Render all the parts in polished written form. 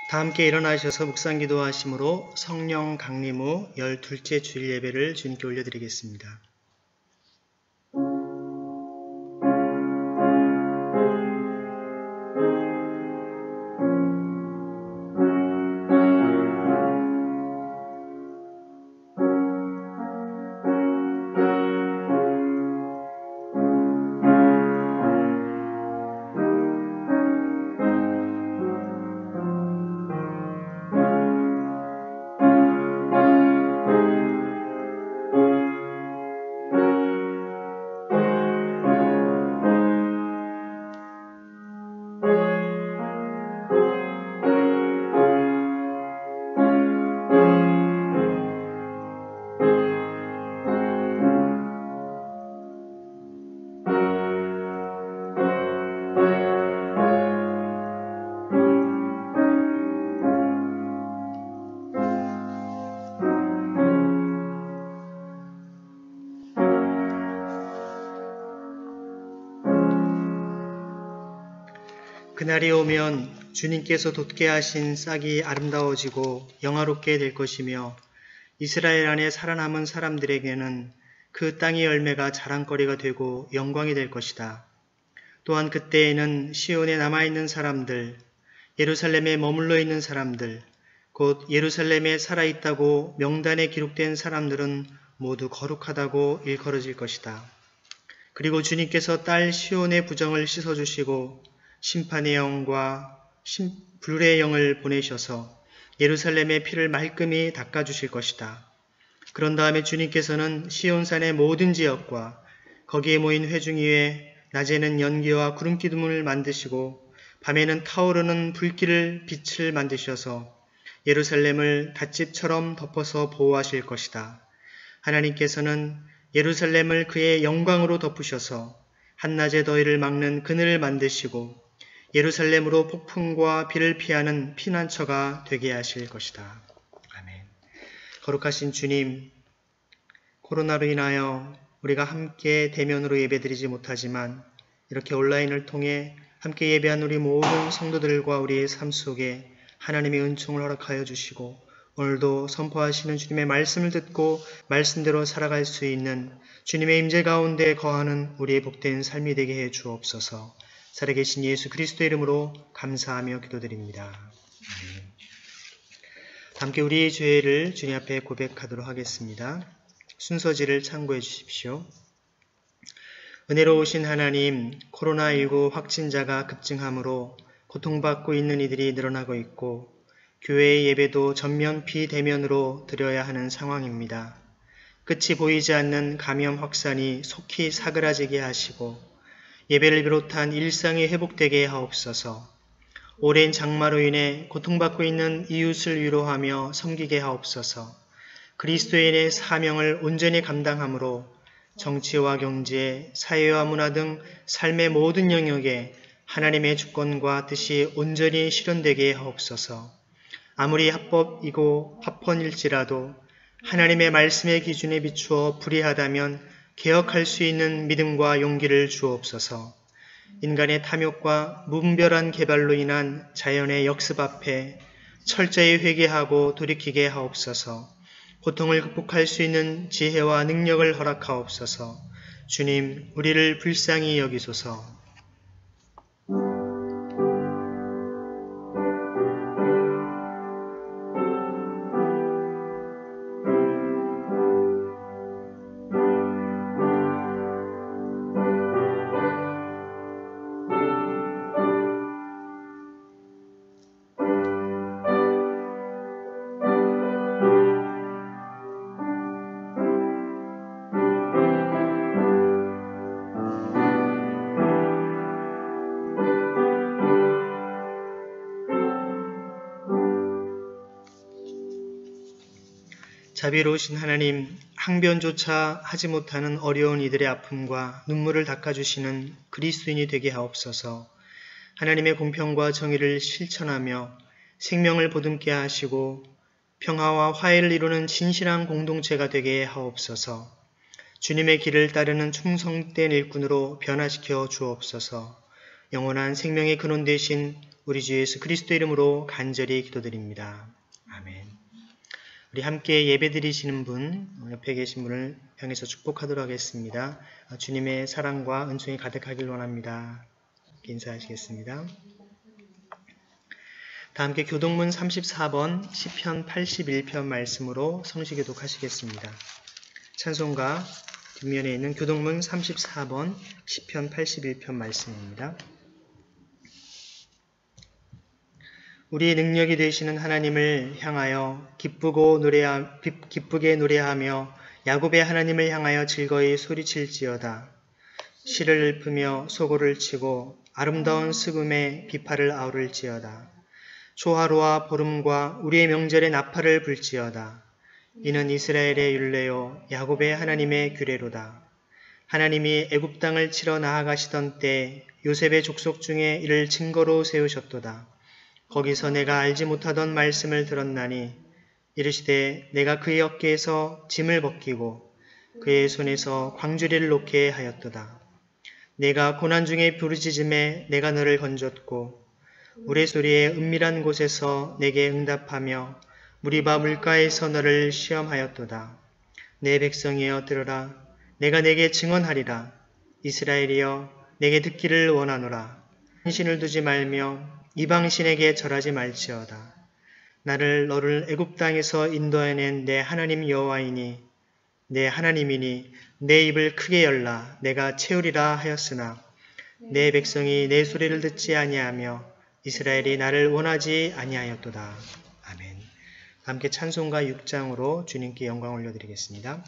다 함께 일어나셔서 묵상기도 하심으로 성령 강림 후 12째 주일 예배를 주님께 올려드리겠습니다. 그날이 오면 주님께서 돋게 하신 싹이 아름다워지고 영화롭게 될 것이며 이스라엘 안에 살아남은 사람들에게는 그 땅의 열매가 자랑거리가 되고 영광이 될 것이다. 또한 그때에는 시온에 남아있는 사람들, 예루살렘에 머물러 있는 사람들, 곧 예루살렘에 살아있다고 명단에 기록된 사람들은 모두 거룩하다고 일컬어질 것이다. 그리고 주님께서 딸 시온의 부정을 씻어주시고 심판의 영과 불의 영을 보내셔서 예루살렘의 피를 말끔히 닦아주실 것이다. 그런 다음에 주님께서는 시온산의 모든 지역과 거기에 모인 회중 위에 낮에는 연기와 구름기둥을 만드시고 밤에는 타오르는 불길을 빛을 만드셔서 예루살렘을 닷집처럼 덮어서 보호하실 것이다. 하나님께서는 예루살렘을 그의 영광으로 덮으셔서 한낮에 더위를 막는 그늘을 만드시고 예루살렘으로 폭풍과 비를 피하는 피난처가 되게 하실 것이다. 아멘. 거룩하신 주님, 코로나로 인하여 우리가 함께 대면으로 예배드리지 못하지만 이렇게 온라인을 통해 함께 예배한 우리 모든 성도들과 우리의 삶 속에 하나님의 은총을 허락하여 주시고 오늘도 선포하시는 주님의 말씀을 듣고 말씀대로 살아갈 수 있는 주님의 임재 가운데 거하는 우리의 복된 삶이 되게 해 주옵소서. 살아계신 예수 그리스도의 이름으로 감사하며 기도드립니다. 함께 우리의 죄를 주님 앞에 고백하도록 하겠습니다. 순서지를 참고해 주십시오. 은혜로우신 하나님, 코로나19 확진자가 급증함으로 고통받고 있는 이들이 늘어나고 있고 교회의 예배도 전면 비대면으로 드려야 하는 상황입니다. 끝이 보이지 않는 감염 확산이 속히 사그라지게 하시고 예배를 비롯한 일상이 회복되게 하옵소서. 오랜 장마로 인해 고통받고 있는 이웃을 위로하며 섬기게 하옵소서. 그리스도인의 사명을 온전히 감당함으로 정치와 경제, 사회와 문화 등 삶의 모든 영역에 하나님의 주권과 뜻이 온전히 실현되게 하옵소서. 아무리 합법이고 합헌일지라도 하나님의 말씀의 기준에 비추어 불의하다면 개혁할 수 있는 믿음과 용기를 주옵소서. 인간의 탐욕과 무분별한 개발로 인한 자연의 역습 앞에 철저히 회개하고 돌이키게 하옵소서. 고통을 극복할 수 있는 지혜와 능력을 허락하옵소서. 주님, 우리를 불쌍히 여기소서. 자비로우신 하나님, 항변조차 하지 못하는 어려운 이들의 아픔과 눈물을 닦아주시는 그리스도인이 되게 하옵소서. 하나님의 공평과 정의를 실천하며 생명을 보듬게 하시고 평화와 화해를 이루는 진실한 공동체가 되게 하옵소서. 주님의 길을 따르는 충성된 일꾼으로 변화시켜 주옵소서. 영원한 생명의 근원 되신 우리 주 예수 그리스도 이름으로 간절히 기도드립니다. 아멘. 우리 함께 예배드리시는 분, 옆에 계신 분을 향해서 축복하도록 하겠습니다. 주님의 사랑과 은총이 가득하길 원합니다. 인사하시겠습니다. 다 함께 교동문 34번 시편 81편 말씀으로 성시교독하시겠습니다. 찬송가 뒷면에 있는 교동문 34번 시편 81편 말씀입니다. 우리의 능력이 되시는 하나님을 향하여 기쁘게 노래하며 야곱의 하나님을 향하여 즐거이 소리칠지어다. 시를 읊으며 소고를 치고 아름다운 스금에 비파를 아우를지어다. 초하루와 보름과 우리의 명절에 나팔을 불지어다. 이는 이스라엘의 율례요 야곱의 하나님의 규례로다. 하나님이 애굽 땅을 치러 나아가시던 때 요셉의 족속 중에 이를 증거로 세우셨도다. 거기서 내가 알지 못하던 말씀을 들었나니 이르시되 내가 그의 어깨에서 짐을 벗기고 그의 손에서 광주리를 놓게 하였도다. 내가 고난 중에 부르짖음에 내가 너를 건졌고 우레소리의 은밀한 곳에서 내게 응답하며 무리바 물가에서 너를 시험하였도다. 내 백성이여 들으라. 내가 내게 증언하리라. 이스라엘이여 내게 듣기를 원하노라. 신을 두지 말며 이방신에게 절하지 말지어다. 너를 애굽 땅에서 인도해낸 내 하나님 여호와이니 내 하나님이니 내 입을 크게 열라. 내가 채우리라 하였으나 내 백성이 내 소리를 듣지 아니하며 이스라엘이 나를 원하지 아니하였도다. 아멘. 함께 찬송가 6장으로 주님께 영광 올려드리겠습니다.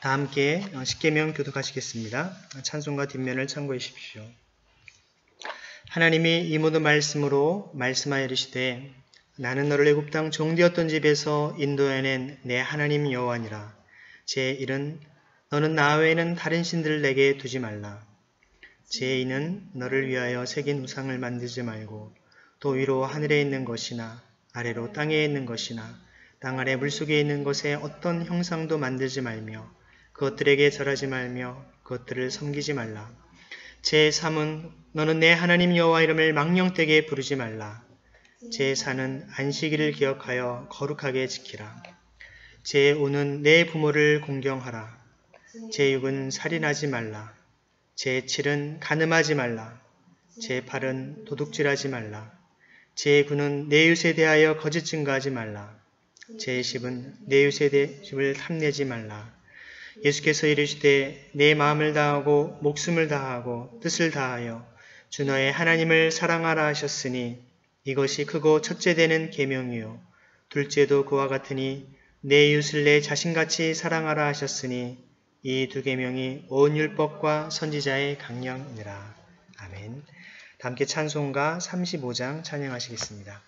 다 함께 십계명 교독하시겠습니다. 찬송가 뒷면을 참고해 주십시오. 하나님이 이 모든 말씀으로 말씀하여 이르시되 나는 너를 애굽 땅 종되었던 집에서 인도해낸 내 하나님 여호와니라. 제1은 너는 나 외에는 다른 신들을 내게 두지 말라. 제2는 너를 위하여 새긴 우상을 만들지 말고 또 위로 하늘에 있는 것이나 아래로 땅에 있는 것이나 땅 아래 물속에 있는 것에 어떤 형상도 만들지 말며 그것들에게 절하지 말며 그것들을 섬기지 말라. 제3은 너는 내 하나님 여호와 이름을 망령되게 부르지 말라. 제4는 안식일을 기억하여 거룩하게 지키라. 제5는 내 부모를 공경하라. 제6은 살인하지 말라. 제7은 간음하지 말라. 제8은 도둑질하지 말라. 제9는 내 이웃에 대하여 거짓 증거하지 말라. 제10은 내 이웃의 집을 탐내지 말라. 예수께서 이르시되 내 마음을 다하고 목숨을 다하고 뜻을 다하여 주 너의 하나님을 사랑하라 하셨으니 이것이 크고 첫째 되는 계명이요 둘째도 그와 같으니 내 이웃을 내 자신같이 사랑하라 하셨으니 이 두 계명이 온 율법과 선지자의 강령이니라. 아멘. 함께 찬송가 35장 찬양하시겠습니다.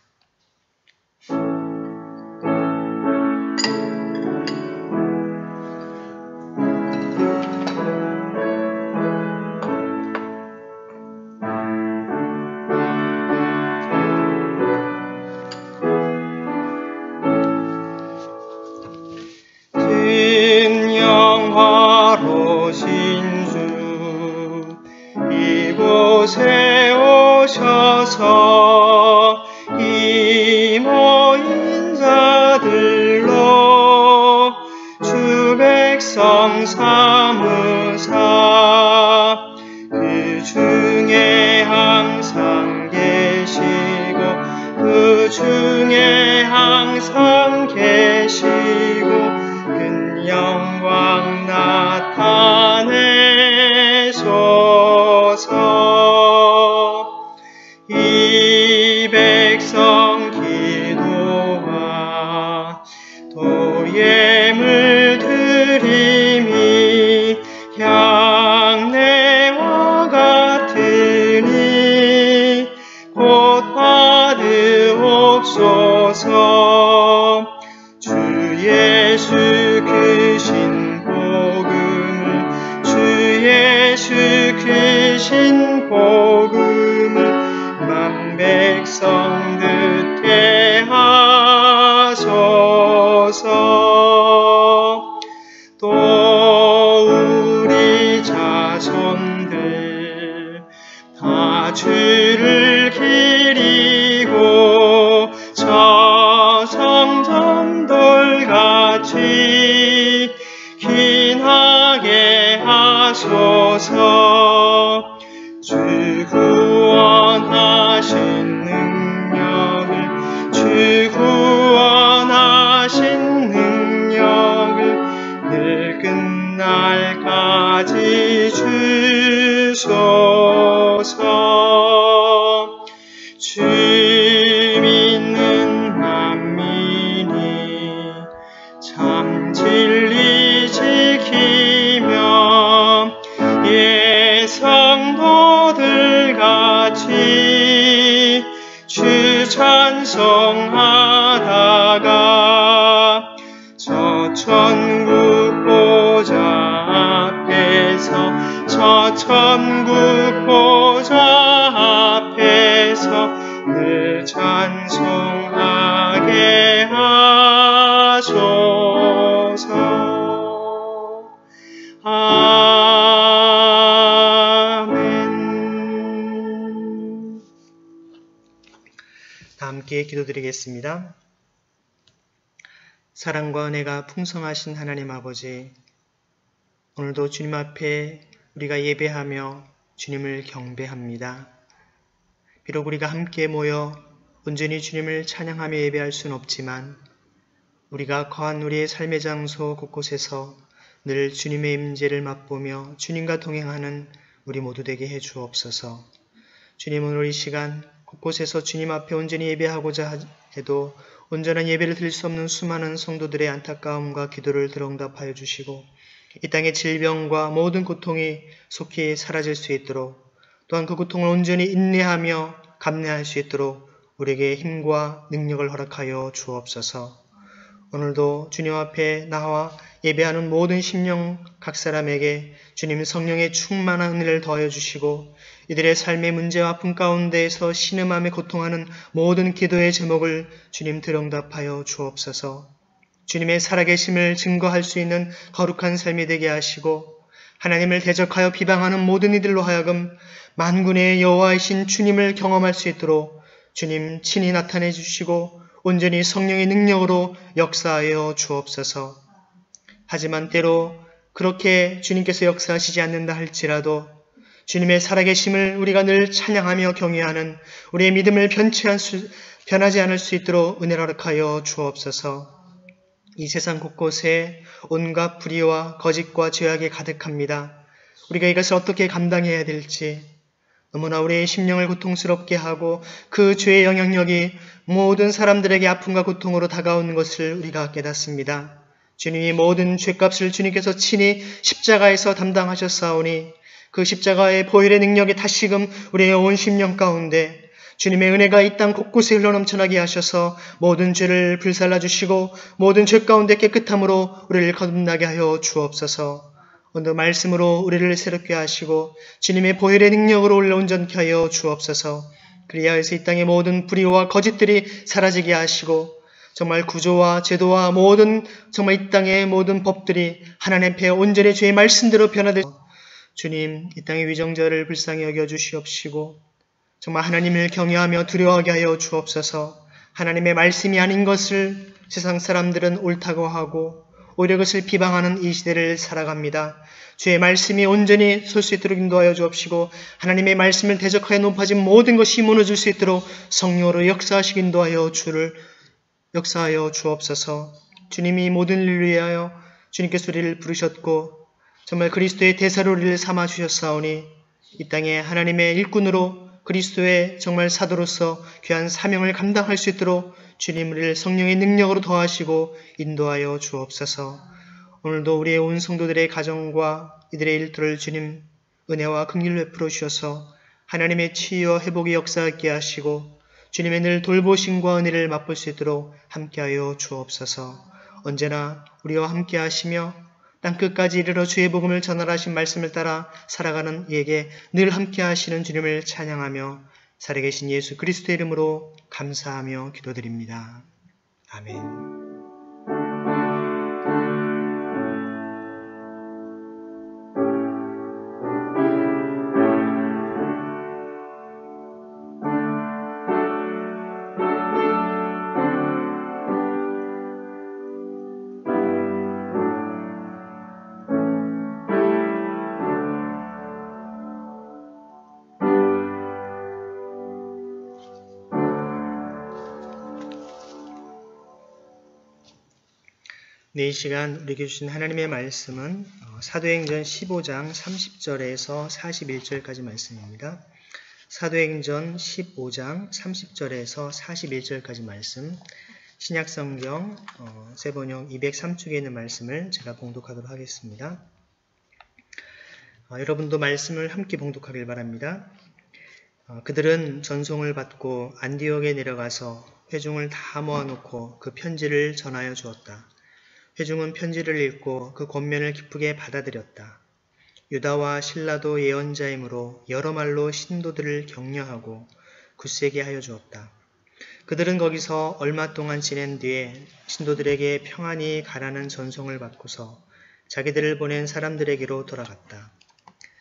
이곳에 오셔서 이 모인 자들로 주 백성 삼으사 그 중에 항상 계시고 그 중에 항상 계시고 큰 영광 나타내소서. 이 백성 기도와 또 예물 드림이 향내와 같으니 곧 받으옵소서. 주 예수 크신 복음을, 주 예수 크신 복음을 만 백성 듣게 하소서. 또 우리 자손들 다 주를 기리고 저 성전돌같이 긴하게 하소서. 주 구원하신 능력을, 주 구원하신 능력을 늘 끝날까지 주소서. 주 믿는 만민이 참 진리 지키며 예성도들 같이 주 찬송하다가 저 천국 보좌 앞에서, 저 천국 보좌 앞에서 늘 찬송하게 하소서. 아멘. 다 함께 기도드리겠습니다. 사랑과 은혜가 풍성하신 하나님 아버지, 오늘도 주님 앞에 우리가 예배하며 주님을 경배합니다. 비록 우리가 함께 모여 온전히 주님을 찬양하며 예배할 수는 없지만 우리가 거한 우리의 삶의 장소 곳곳에서 늘 주님의 임재를 맛보며 주님과 동행하는 우리 모두 되게 해 주옵소서. 주님, 오늘 이 시간 곳곳에서 주님 앞에 온전히 예배하고자 해도 온전한 예배를 드릴 수 없는 수많은 성도들의 안타까움과 기도를 들응답하여 주시고 이 땅의 질병과 모든 고통이 속히 사라질 수 있도록, 또한 그 고통을 온전히 인내하며 감내할 수 있도록 우리에게 힘과 능력을 허락하여 주옵소서. 오늘도 주님 앞에 나와 예배하는 모든 심령 각 사람에게 주님 성령의 충만한 은혜를 더하여 주시고 이들의 삶의 문제와 아픔 가운데에서 신음함에 고통하는 모든 기도의 제목을 주님 들응답하여 주옵소서. 주님의 살아계심을 증거할 수 있는 거룩한 삶이 되게 하시고 하나님을 대적하여 비방하는 모든 이들로 하여금 만군의 여호와이신 주님을 경험할 수 있도록 주님 친히 나타내 주시고 온전히 성령의 능력으로 역사하여 주옵소서. 하지만 때로 그렇게 주님께서 역사하시지 않는다 할지라도 주님의 살아계심을 우리가 늘 찬양하며 경외하는 우리의 믿음을 변하지 않을 수 있도록 은혜를 허락하여 주옵소서. 이 세상 곳곳에 온갖 불의와 거짓과 죄악이 가득합니다. 우리가 이것을 어떻게 감당해야 될지, 너무나 우리의 심령을 고통스럽게 하고 그 죄의 영향력이 모든 사람들에게 아픔과 고통으로 다가오는 것을 우리가 깨닫습니다. 주님이 모든 죄값을 주님께서 친히 십자가에서 담당하셨사오니 그 십자가의 보혈의 능력이 다시금 우리의 온 심령 가운데 주님의 은혜가 이 땅 곳곳에 흘러넘쳐나게 하셔서 모든 죄를 불살라 주시고 모든 죄 가운데 깨끗함으로 우리를 거듭나게 하여 주옵소서. 오늘 말씀으로 우리를 새롭게 하시고 주님의 보혈의 능력으로 우리를 온전케 하여 주옵소서. 그리하여서 이 땅의 모든 불의와 거짓들이 사라지게 하시고 정말 구조와 제도와 모든 정말 이 땅의 모든 법들이 하나님 앞에 온전히 주의 말씀대로 변화되어 주님 이 땅의 위정자를 불쌍히 여겨 주시옵시고 정말 하나님을 경외하며 두려워하게 하여 주옵소서. 하나님의 말씀이 아닌 것을 세상 사람들은 옳다고 하고 오히려 그것을 비방하는 이 시대를 살아갑니다. 주의 말씀이 온전히 설 수 있도록 인도하여 주옵시고 하나님의 말씀을 대적하여 높아진 모든 것이 무너질 수 있도록 성령으로 역사하시기 인도하여 역사하여 주옵소서. 주님이 모든 일을 위하여 주님께서 우리를 부르셨고 정말 그리스도의 대사로 우리를 삼아 주셨사오니 이 땅에 하나님의 일꾼으로 그리스도의 정말 사도로서 귀한 사명을 감당할 수 있도록 주님 우리를 성령의 능력으로 더하시고 인도하여 주옵소서. 오늘도 우리의 온 성도들의 가정과 이들의 일들을 주님 은혜와 긍휼을 베풀어 주셔서 하나님의 치유와 회복의 역사하게 하시고 주님의 늘 돌보심과 은혜를 맛볼 수 있도록 함께하여 주옵소서. 언제나 우리와 함께 하시며 땅끝까지 이르러 주의 복음을 전하신 말씀을 따라 살아가는 이에게 늘 함께 하시는 주님을 찬양하며 살아계신 예수 그리스도의 이름으로 감사하며 기도드립니다. 아멘. 네, 이 시간 우리에게 주신 하나님의 말씀은 사도행전 15장 30절에서 41절까지 말씀입니다. 사도행전 15장 30절에서 41절까지 말씀, 신약성경 세번역 203쪽에 있는 말씀을 제가 봉독하도록 하겠습니다. 여러분도 말씀을 함께 봉독하길 바랍니다. 그들은 전송을 받고 안디옥에 내려가서 회중을 다 모아놓고 그 편지를 전하여 주었다. 회중은 편지를 읽고 그 권면을 기쁘게 받아들였다. 유다와 실라도 예언자이므로 여러 말로 신도들을 격려하고 굳세게 하여 주었다. 그들은 거기서 얼마 동안 지낸 뒤에 신도들에게 평안히 가라는 전송을 받고서 자기들을 보낸 사람들에게로 돌아갔다.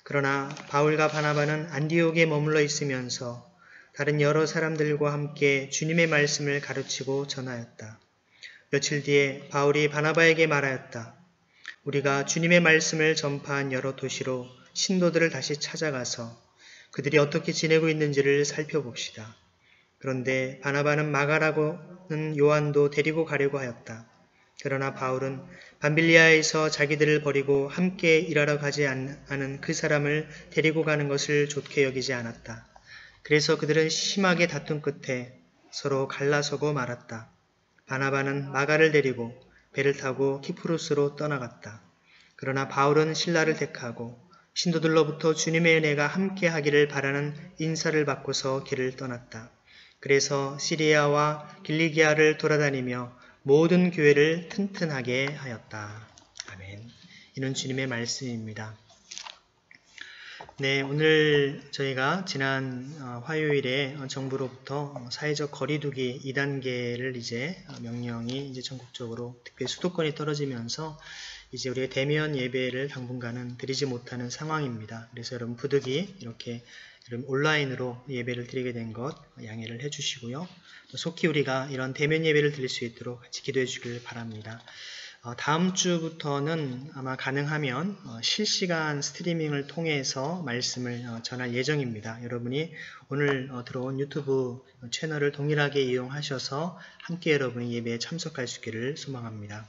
그러나 바울과 바나바는 안디옥에 머물러 있으면서 다른 여러 사람들과 함께 주님의 말씀을 가르치고 전하였다. 며칠 뒤에 바울이 바나바에게 말하였다. 우리가 주님의 말씀을 전파한 여러 도시로 신도들을 다시 찾아가서 그들이 어떻게 지내고 있는지를 살펴봅시다. 그런데 바나바는 마가라고는 요한도 데리고 가려고 하였다. 그러나 바울은 밤빌리아에서 자기들을 버리고 함께 일하러 가지 않은 그 사람을 데리고 가는 것을 좋게 여기지 않았다. 그래서 그들은 심하게 다툰 끝에 서로 갈라서고 말았다. 바나바는 마가를 데리고 배를 타고 키프로스로 떠나갔다. 그러나 바울은 실라를 택하고 신도들로부터 주님의 은혜가 함께 하기를 바라는 인사를 받고서 길을 떠났다. 그래서 시리아와 길리기아를 돌아다니며 모든 교회를 튼튼하게 하였다. 아멘. 이는 주님의 말씀입니다. 네, 오늘 저희가 지난 화요일에 정부로부터 사회적 거리두기 2단계를 이제 명령이 이제 전국적으로 특별히 수도권이 떨어지면서 이제 우리가 대면 예배를 당분간은 드리지 못하는 상황입니다. 그래서 여러분 부득이 이렇게 온라인으로 예배를 드리게 된 것 양해를 해주시고요. 속히 우리가 이런 대면 예배를 드릴 수 있도록 같이 기도해 주길 바랍니다. 다음 주부터는 아마 가능하면 실시간 스트리밍을 통해서 말씀을 전할 예정입니다. 여러분이 오늘 들어온 유튜브 채널을 동일하게 이용하셔서 함께 여러분이 예배에 참석할 수 있기를 소망합니다.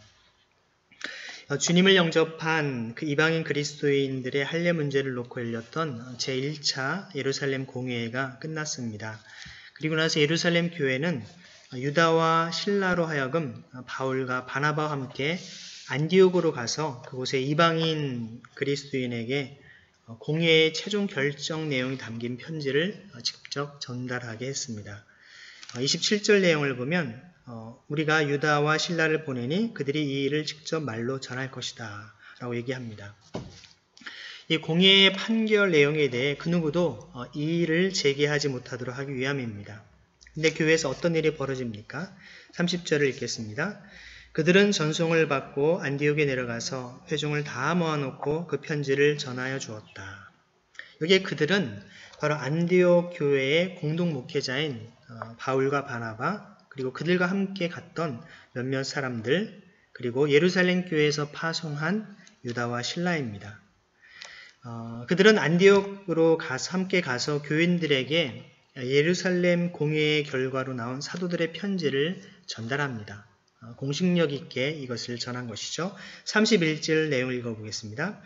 주님을 영접한 그 이방인 그리스도인들의 할례 문제를 놓고 열렸던 제1차 예루살렘 공회가 끝났습니다. 그리고 나서 예루살렘 교회는 유다와 실라로 하여금 바울과 바나바와 함께 안디옥으로 가서 그곳에 이방인 그리스도인에게 공회의 최종 결정 내용이 담긴 편지를 직접 전달하게 했습니다. 27절 내용을 보면 우리가 유다와 실라를 보내니 그들이 이 일을 직접 말로 전할 것이다 라고 얘기합니다. 이 공회의 판결 내용에 대해 그 누구도 이 일을 제기하지 못하도록 하기 위함입니다. 근데 교회에서 어떤 일이 벌어집니까? 30절을 읽겠습니다. 그들은 전송을 받고 안디옥에 내려가서 회중을 다 모아놓고 그 편지를 전하여 주었다. 여기에 그들은 바로 안디옥 교회의 공동 목회자인 바울과 바나바 그리고 그들과 함께 갔던 몇몇 사람들 그리고 예루살렘 교회에서 파송한 유다와 실라입니다. 그들은 안디옥으로 함께 가서 교인들에게 예루살렘 공회의 결과로 나온 사도들의 편지를 전달합니다. 공식력 있게 이것을 전한 것이죠. 31절 내용을 읽어보겠습니다.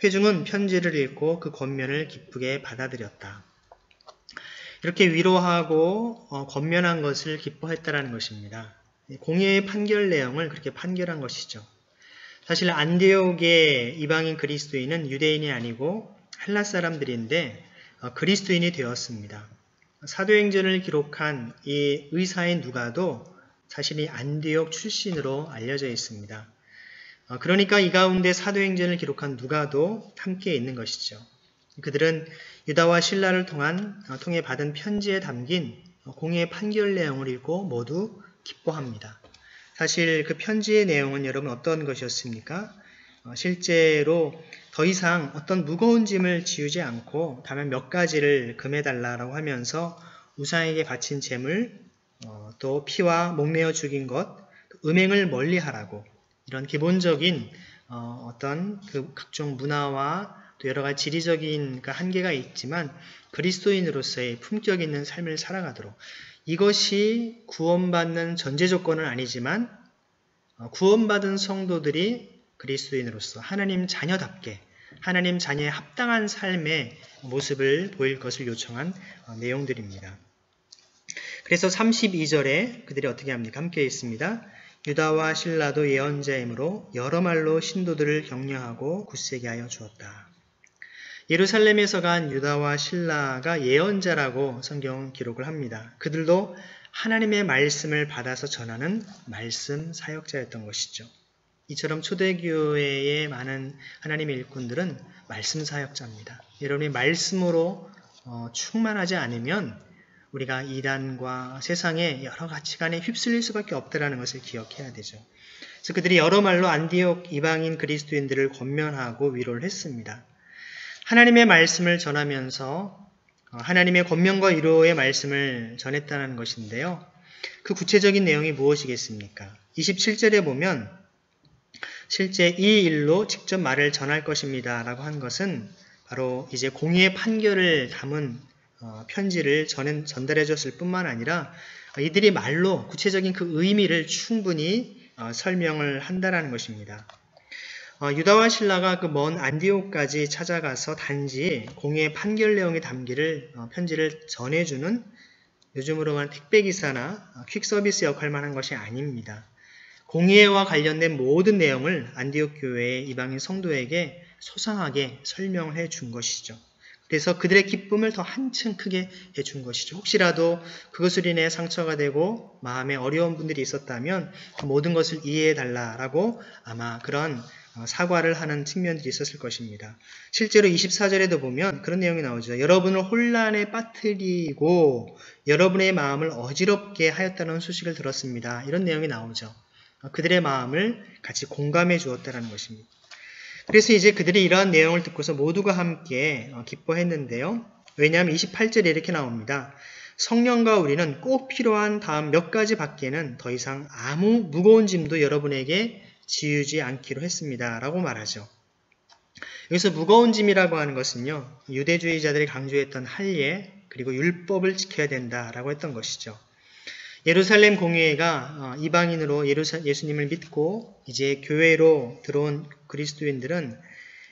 회중은 편지를 읽고 그 권면을 기쁘게 받아들였다. 이렇게 위로하고 권면한 것을 기뻐했다라는 것입니다. 공회의 판결 내용을 그렇게 판결한 것이죠. 사실 안디옥의 이방인 그리스도인은 유대인이 아니고 헬라 사람들인데 그리스도인이 되었습니다. 사도행전을 기록한 이 의사인 누가도 자신이 안디옥 출신으로 알려져 있습니다. 그러니까 이 가운데 사도행전을 기록한 누가도 함께 있는 것이죠. 그들은 유다와 실라를 통해 받은 편지에 담긴 공의의 판결 내용을 읽고 모두 기뻐합니다. 사실 그 편지의 내용은 여러분 어떤 것이었습니까? 실제로 더 이상 어떤 무거운 짐을 지우지 않고 다만 몇 가지를 금해달라고 하면서 우상에게 바친 재물, 또 피와 목매어 죽인 것, 음행을 멀리하라고 이런 기본적인 어떤 그 각종 문화와 또 여러 가지 지리적인 그 한계가 있지만 그리스도인으로서의 품격 있는 삶을 살아가도록 이것이 구원받는 전제 조건은 아니지만 구원받은 성도들이 그리스도인으로서 하나님 자녀답게 하나님 자녀에 합당한 삶의 모습을 보일 것을 요청한 내용들입니다. 그래서 32절에 그들이 어떻게 합니까? 함께 있습니다. 유다와 실라도 예언자이므로 여러 말로 신도들을 격려하고 굳세게 하여 주었다. 예루살렘에서 간 유다와 실라가 예언자라고 성경은 기록을 합니다. 그들도 하나님의 말씀을 받아서 전하는 말씀 사역자였던 것이죠. 이처럼 초대교회의 많은 하나님의 일꾼들은 말씀 사역자입니다. 여러분이 말씀으로 충만하지 않으면 우리가 이단과 세상의 여러 가치관에 휩쓸릴 수밖에 없다는 것을 기억해야 되죠. 그래서 그들이 여러 말로 안디옥 이방인 그리스도인들을 권면하고 위로를 했습니다. 하나님의 말씀을 전하면서 하나님의 권면과 위로의 말씀을 전했다는 것인데요. 그 구체적인 내용이 무엇이겠습니까? 27절에 보면 실제 이 일로 직접 말을 전할 것입니다 라고 한 것은 바로 이제 공의의 판결을 담은 편지를 전달해 줬을 뿐만 아니라 이들이 말로 구체적인 그 의미를 충분히 설명을 한다라는 것입니다. 유다와 실라가 그 먼 안디옥까지 찾아가서 단지 공의의 판결 내용이 담기를 편지를 전해주는 요즘으로 말하는 택배기사나 퀵서비스 역할만 한 것이 아닙니다. 공의와 관련된 모든 내용을 안디옥 교회의 이방인 성도에게 소상하게 설명을 해준 것이죠. 그래서 그들의 기쁨을 더 한층 크게 해준 것이죠. 혹시라도 그것으로 인해 상처가 되고 마음에 어려운 분들이 있었다면 그 모든 것을 이해해달라고 아마 그런 사과를 하는 측면들이 있었을 것입니다. 실제로 24절에도 보면 그런 내용이 나오죠. 여러분을 혼란에 빠뜨리고 여러분의 마음을 어지럽게 하였다는 소식을 들었습니다. 이런 내용이 나오죠. 그들의 마음을 같이 공감해 주었다는 것입니다. 그래서 이제 그들이 이러한 내용을 듣고서 모두가 함께 기뻐했는데요. 왜냐하면 28절에 이렇게 나옵니다. 성령과 우리는 꼭 필요한 다음 몇 가지 밖에는 더 이상 아무 무거운 짐도 여러분에게 지우지 않기로 했습니다. 라고 말하죠. 여기서 무거운 짐이라고 하는 것은요. 유대주의자들이 강조했던 할례 그리고 율법을 지켜야 된다라고 했던 것이죠. 예루살렘 공회가 이방인으로 예수님을 믿고 이제 교회로 들어온 그리스도인들은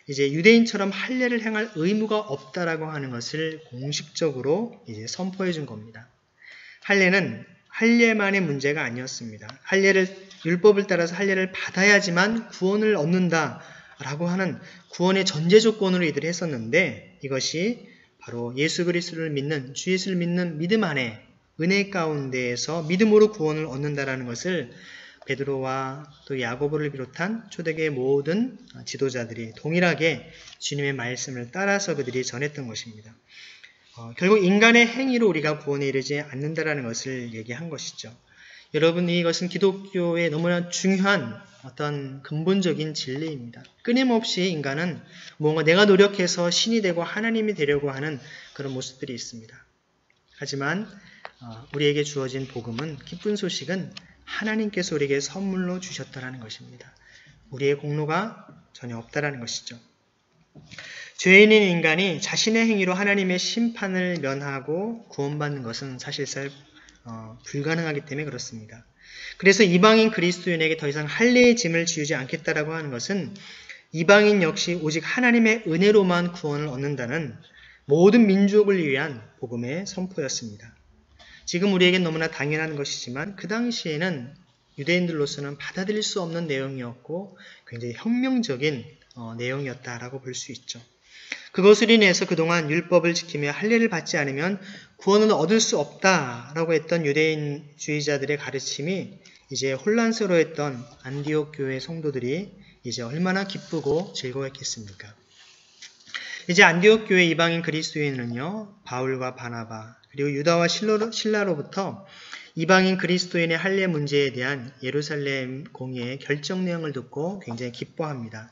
이제 유대인처럼 할례를 행할 의무가 없다라고 하는 것을 공식적으로 이제 선포해 준 겁니다. 할례는 할례만의 문제가 아니었습니다. 율법을 따라서 할례를 받아야지만 구원을 얻는다라고 하는 구원의 전제 조건으로 이들이 했었는데 이것이 바로 예수 그리스도를 믿는 주 예수를 믿는 믿음 안에 은혜 가운데에서 믿음으로 구원을 얻는다라는 것을 베드로와 또 야고보를 비롯한 초대교회 모든 지도자들이 동일하게 주님의 말씀을 따라서 그들이 전했던 것입니다. 결국 인간의 행위로 우리가 구원에 이르지 않는다라는 것을 얘기한 것이죠. 여러분 이것은 기독교의 너무나 중요한 어떤 근본적인 진리입니다. 끊임없이 인간은 뭔가 내가 노력해서 신이 되고 하나님이 되려고 하는 그런 모습들이 있습니다. 하지만 우리에게 주어진 복음은 기쁜 소식은 하나님께서 우리에게 선물로 주셨다라는 것입니다. 우리의 공로가 전혀 없다라는 것이죠. 죄인인 인간이 자신의 행위로 하나님의 심판을 면하고 구원받는 것은 사실상 불가능하기 때문에 그렇습니다. 그래서 이방인 그리스도인에게 더 이상 할례의 짐을 지우지 않겠다라고 하는 것은 이방인 역시 오직 하나님의 은혜로만 구원을 얻는다는 모든 민족을 위한 복음의 선포였습니다. 지금 우리에겐 너무나 당연한 것이지만 그 당시에는 유대인들로서는 받아들일 수 없는 내용이었고 굉장히 혁명적인 내용이었다라고 볼 수 있죠. 그것을 인해서 그동안 율법을 지키며 할례를 받지 않으면 구원을 얻을 수 없다라고 했던 유대인주의자들의 가르침이 이제 혼란스러워했던 안디옥 교회 성도들이 이제 얼마나 기쁘고 즐거웠겠습니까? 이제 안디옥 교회 이방인 그리스도인은요, 바울과 바나바 그리고 유다와 실라로부터 이방인 그리스도인의 할례 문제에 대한 예루살렘 공의의 결정 내용을 듣고 굉장히 기뻐합니다.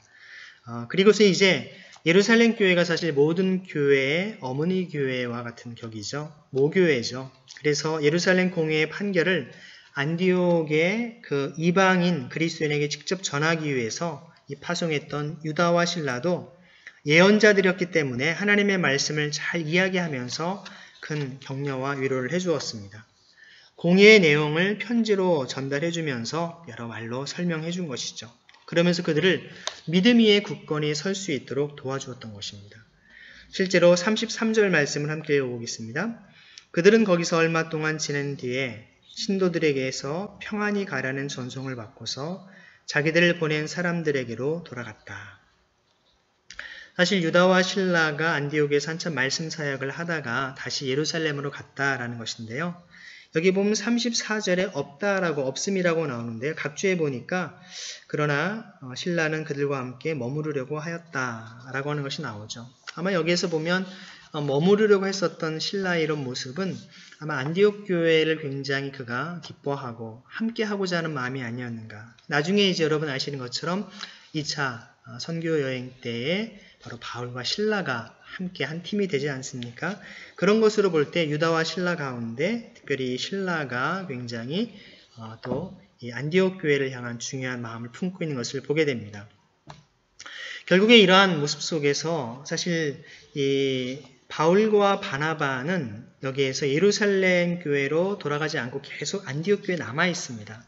그리고서 이제 예루살렘 교회가 사실 모든 교회의 어머니 교회와 같은 격이죠. 모교회죠. 그래서 예루살렘 공회의 판결을 안디옥의 그 이방인 그리스도인에게 직접 전하기 위해서 이 파송했던 유다와 실라도 예언자들이었기 때문에 하나님의 말씀을 잘 이야기하면서 큰 격려와 위로를 해주었습니다. 공의의 내용을 편지로 전달해주면서 여러 말로 설명해준 것이죠. 그러면서 그들을 믿음 위에 굳건히 설 수 있도록 도와주었던 것입니다. 실제로 33절 말씀을 함께 읽어보겠습니다. 그들은 거기서 얼마 동안 지낸 뒤에 신도들에게서 평안히 가라는 전송을 받고서 자기들을 보낸 사람들에게로 돌아갔다. 사실 유다와 실라가 안디옥에서 한참 말씀 사역을 하다가 다시 예루살렘으로 갔다라는 것인데요. 여기 보면 34절에 없다라고 없음이라고 나오는데요. 각주에 보니까 그러나 신라는 그들과 함께 머무르려고 하였다라고 하는 것이 나오죠. 아마 여기에서 보면 머무르려고 했었던 신라의 이런 모습은 아마 안디옥 교회를 굉장히 그가 기뻐하고 함께 하고자 하는 마음이 아니었는가. 나중에 이제 여러분 아시는 것처럼 2차 선교 여행 때에 바로 바울과 신라가 함께 한 팀이 되지 않습니까? 그런 것으로 볼 때 유다와 신라 가운데 특별히 신라가 굉장히 또 이 안디옥 교회를 향한 중요한 마음을 품고 있는 것을 보게 됩니다. 결국에 이러한 모습 속에서 사실 이 바울과 바나바는 여기에서 예루살렘 교회로 돌아가지 않고 계속 안디옥 교회에 남아 있습니다.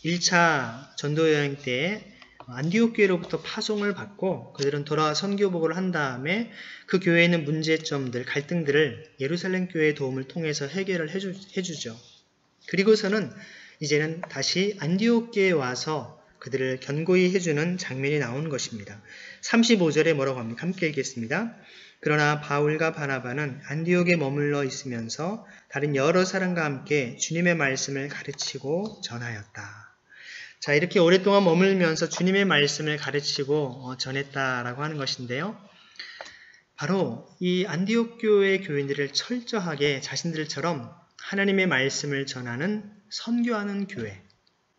1차 전도 여행 때 안디옥 교회로부터 파송을 받고 그들은 돌아와 선교 보고를 한 다음에 그 교회에 있는 문제점들, 갈등들을 예루살렘 교회의 도움을 통해서 해결을 해주죠. 그리고서는 이제는 다시 안디옥 교회에 와서 그들을 견고히 해주는 장면이 나오는 것입니다. 35절에 뭐라고 합니까? 함께 읽겠습니다. 그러나 바울과 바나바는 안디옥에 머물러 있으면서 다른 여러 사람과 함께 주님의 말씀을 가르치고 전하였다. 자, 이렇게 오랫동안 머물면서 주님의 말씀을 가르치고 전했다라고 하는 것인데요. 바로 이 안디옥 교회 교인들을 철저하게 자신들처럼 하나님의 말씀을 전하는 선교하는 교회,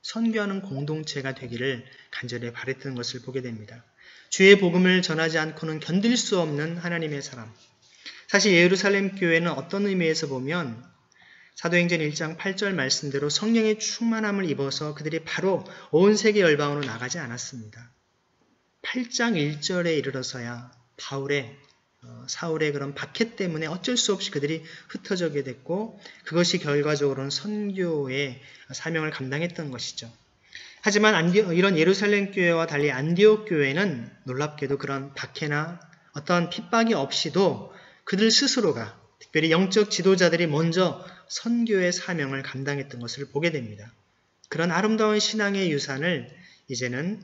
선교하는 공동체가 되기를 간절히 바랬던 것을 보게 됩니다. 주의 복음을 전하지 않고는 견딜 수 없는 하나님의 사람. 사실 예루살렘 교회는 어떤 의미에서 보면 사도행전 1장 8절 말씀대로 성령의 충만함을 입어서 그들이 바로 온 세계 열방으로 나가지 않았습니다. 8장 1절에 이르러서야 사울의 그런 박해 때문에 어쩔 수 없이 그들이 흩어지게 됐고 그것이 결과적으로는 선교의 사명을 감당했던 것이죠. 하지만 이런 예루살렘 교회와 달리 안디옥 교회는 놀랍게도 그런 박해나 어떤 핍박이 없이도 그들 스스로가 특별히 영적 지도자들이 먼저 선교의 사명을 감당했던 것을 보게 됩니다. 그런 아름다운 신앙의 유산을 이제는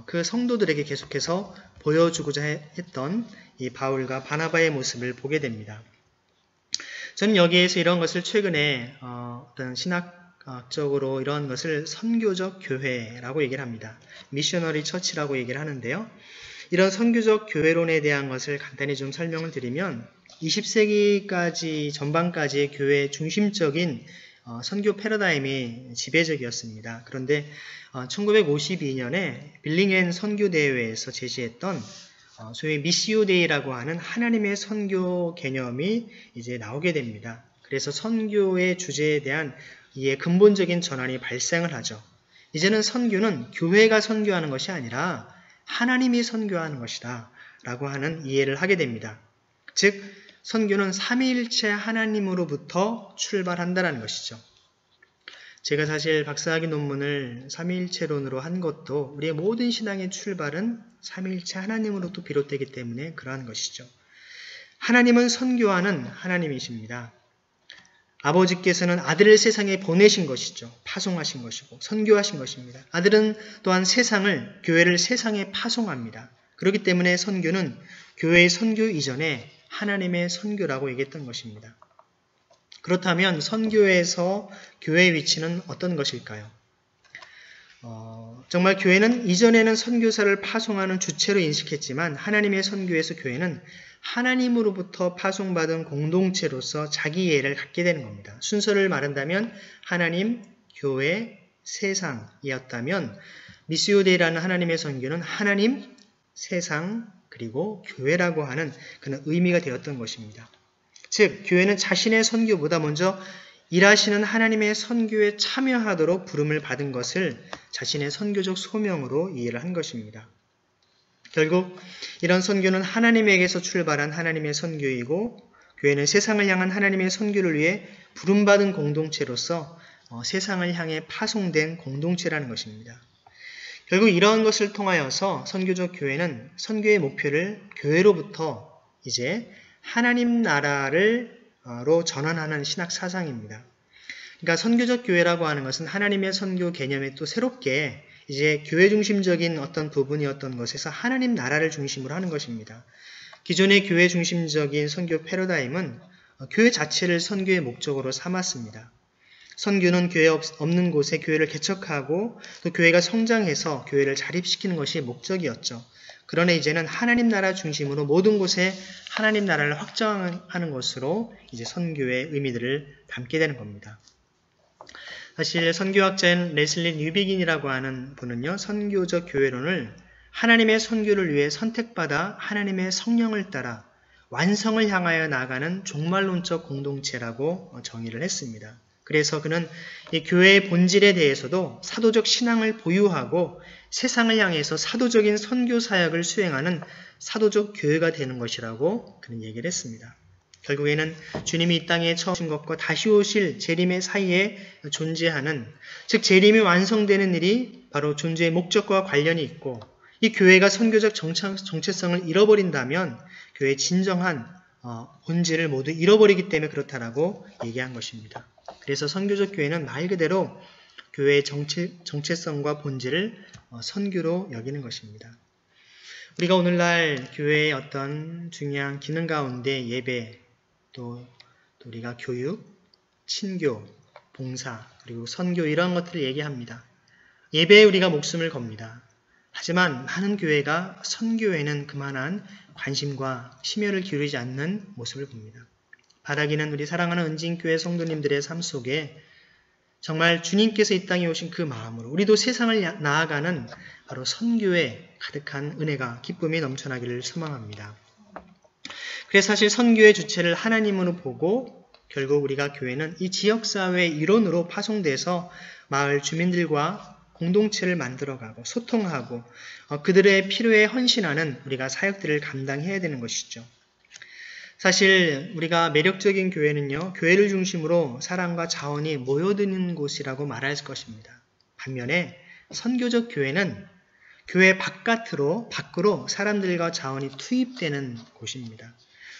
그 성도들에게 계속해서 보여주고자 했던 이 바울과 바나바의 모습을 보게 됩니다. 저는 여기에서 이런 것을 최근에 어떤 신학적으로 이런 것을 선교적 교회라고 얘기를 합니다. 미셔너리 처치라고 얘기를 하는데요. 이런 선교적 교회론에 대한 것을 간단히 좀 설명을 드리면 20세기까지 전반까지의 교회의 중심적인 선교 패러다임이 지배적이었습니다. 그런데 1952년에 빌링앤 선교대회에서 제시했던 소위 미시오데이라고 하는 하나님의 선교 개념이 이제 나오게 됩니다. 그래서 선교의 주제에 대한 이에 근본적인 전환이 발생을 하죠. 이제는 선교는 교회가 선교하는 것이 아니라 하나님이 선교하는 것이다 라고 하는 이해를 하게 됩니다. 즉 선교는 삼위일체 하나님으로부터 출발한다는 것이죠. 제가 사실 박사학위 논문을 삼위일체론으로 한 것도 우리의 모든 신앙의 출발은 삼위일체 하나님으로부터 비롯되기 때문에 그러한 것이죠. 하나님은 선교하는 하나님이십니다. 아버지께서는 아들을 세상에 보내신 것이죠. 파송하신 것이고 선교하신 것입니다. 아들은 또한 세상을, 교회를 세상에 파송합니다. 그렇기 때문에 선교는 교회의 선교 이전에 하나님의 선교라고 얘기했던 것입니다. 그렇다면 선교에서 교회의 위치는 어떤 것일까요? 정말 교회는 이전에는 선교사를 파송하는 주체로 인식했지만 하나님의 선교에서 교회는 하나님으로부터 파송받은 공동체로서 자기 이해를 갖게 되는 겁니다. 순서를 말한다면 하나님, 교회, 세상이었다면 미스요데이라는 하나님의 선교는 하나님, 세상, 그리고 교회라고 하는 그런 의미가 되었던 것입니다. 즉 교회는 자신의 선교보다 먼저 일하시는 하나님의 선교에 참여하도록 부름을 받은 것을 자신의 선교적 소명으로 이해를 한 것입니다. 결국 이런 선교는 하나님에게서 출발한 하나님의 선교이고 교회는 세상을 향한 하나님의 선교를 위해 부름받은 공동체로서 세상을 향해 파송된 공동체라는 것입니다. 결국 이러한 것을 통하여서 선교적 교회는 선교의 목표를 교회로부터 이제 하나님 나라로 전환하는 신학 사상입니다. 그러니까 선교적 교회라고 하는 것은 하나님의 선교 개념에 또 새롭게 이제 교회 중심적인 어떤 부분이었던 것에서 하나님 나라를 중심으로 하는 것입니다. 기존의 교회 중심적인 선교 패러다임은 교회 자체를 선교의 목적으로 삼았습니다. 선교는 교회 없는 곳에 교회를 개척하고 또 교회가 성장해서 교회를 자립시키는 것이 목적이었죠. 그러나 이제는 하나님 나라 중심으로 모든 곳에 하나님 나라를 확장하는 것으로 이제 선교의 의미들을 담게 되는 겁니다. 사실 선교학자인 레슬리 뉴비긴이라고 하는 분은요, 선교적 교회론을 하나님의 선교를 위해 선택받아 하나님의 성령을 따라 완성을 향하여 나아가는 종말론적 공동체라고 정의를 했습니다. 그래서 그는 이 교회의 본질에 대해서도 사도적 신앙을 보유하고 세상을 향해서 사도적인 선교 사역을 수행하는 사도적 교회가 되는 것이라고 그는 얘기를 했습니다. 결국에는 주님이 이 땅에 처음 오신 것과 다시 오실 재림의 사이에 존재하는, 즉 재림이 완성되는 일이 바로 존재의 목적과 관련이 있고 이 교회가 선교적 정체성을 잃어버린다면 교회의 진정한 본질을 모두 잃어버리기 때문에 그렇다라고 얘기한 것입니다. 그래서 선교적 교회는 말 그대로 교회의 정체성과 본질을 선교로 여기는 것입니다. 우리가 오늘날 교회의 어떤 중요한 기능 가운데 예배, 또 우리가 교육, 친교, 봉사, 그리고 선교 이런 것들을 얘기합니다. 예배에 우리가 목숨을 겁니다. 하지만 많은 교회가 선교에는 그만한 관심과 심혈을 기울이지 않는 모습을 봅니다. 바라기는 우리 사랑하는 은진교회 성도님들의 삶 속에 정말 주님께서 이 땅에 오신 그 마음으로 우리도 세상을 나아가는 바로 선교에 가득한 은혜가 기쁨이 넘쳐나기를 소망합니다. 그래서 사실 선교의 주체를 하나님으로 보고 결국 우리가 교회는 이 지역사회의 일원으로 파송돼서 마을 주민들과 공동체를 만들어가고 소통하고 그들의 필요에 헌신하는 우리가 사역들을 감당해야 되는 것이죠. 사실 우리가 매력적인 교회는요, 교회를 중심으로 사랑과 자원이 모여드는 곳이라고 말할 것입니다. 반면에 선교적 교회는 교회 밖으로 사람들과 자원이 투입되는 곳입니다.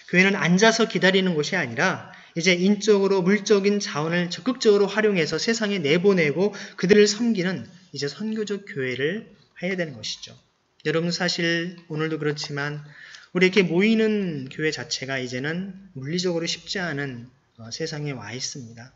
교회는 앉아서 기다리는 곳이 아니라 이제 인적으로 물적인 자원을 적극적으로 활용해서 세상에 내보내고 그들을 섬기는 이제 선교적 교회를 해야 되는 것이죠. 여러분 사실 오늘도 그렇지만 우리 이렇게 모이는 교회 자체가 이제는 물리적으로 쉽지 않은 세상에 와 있습니다.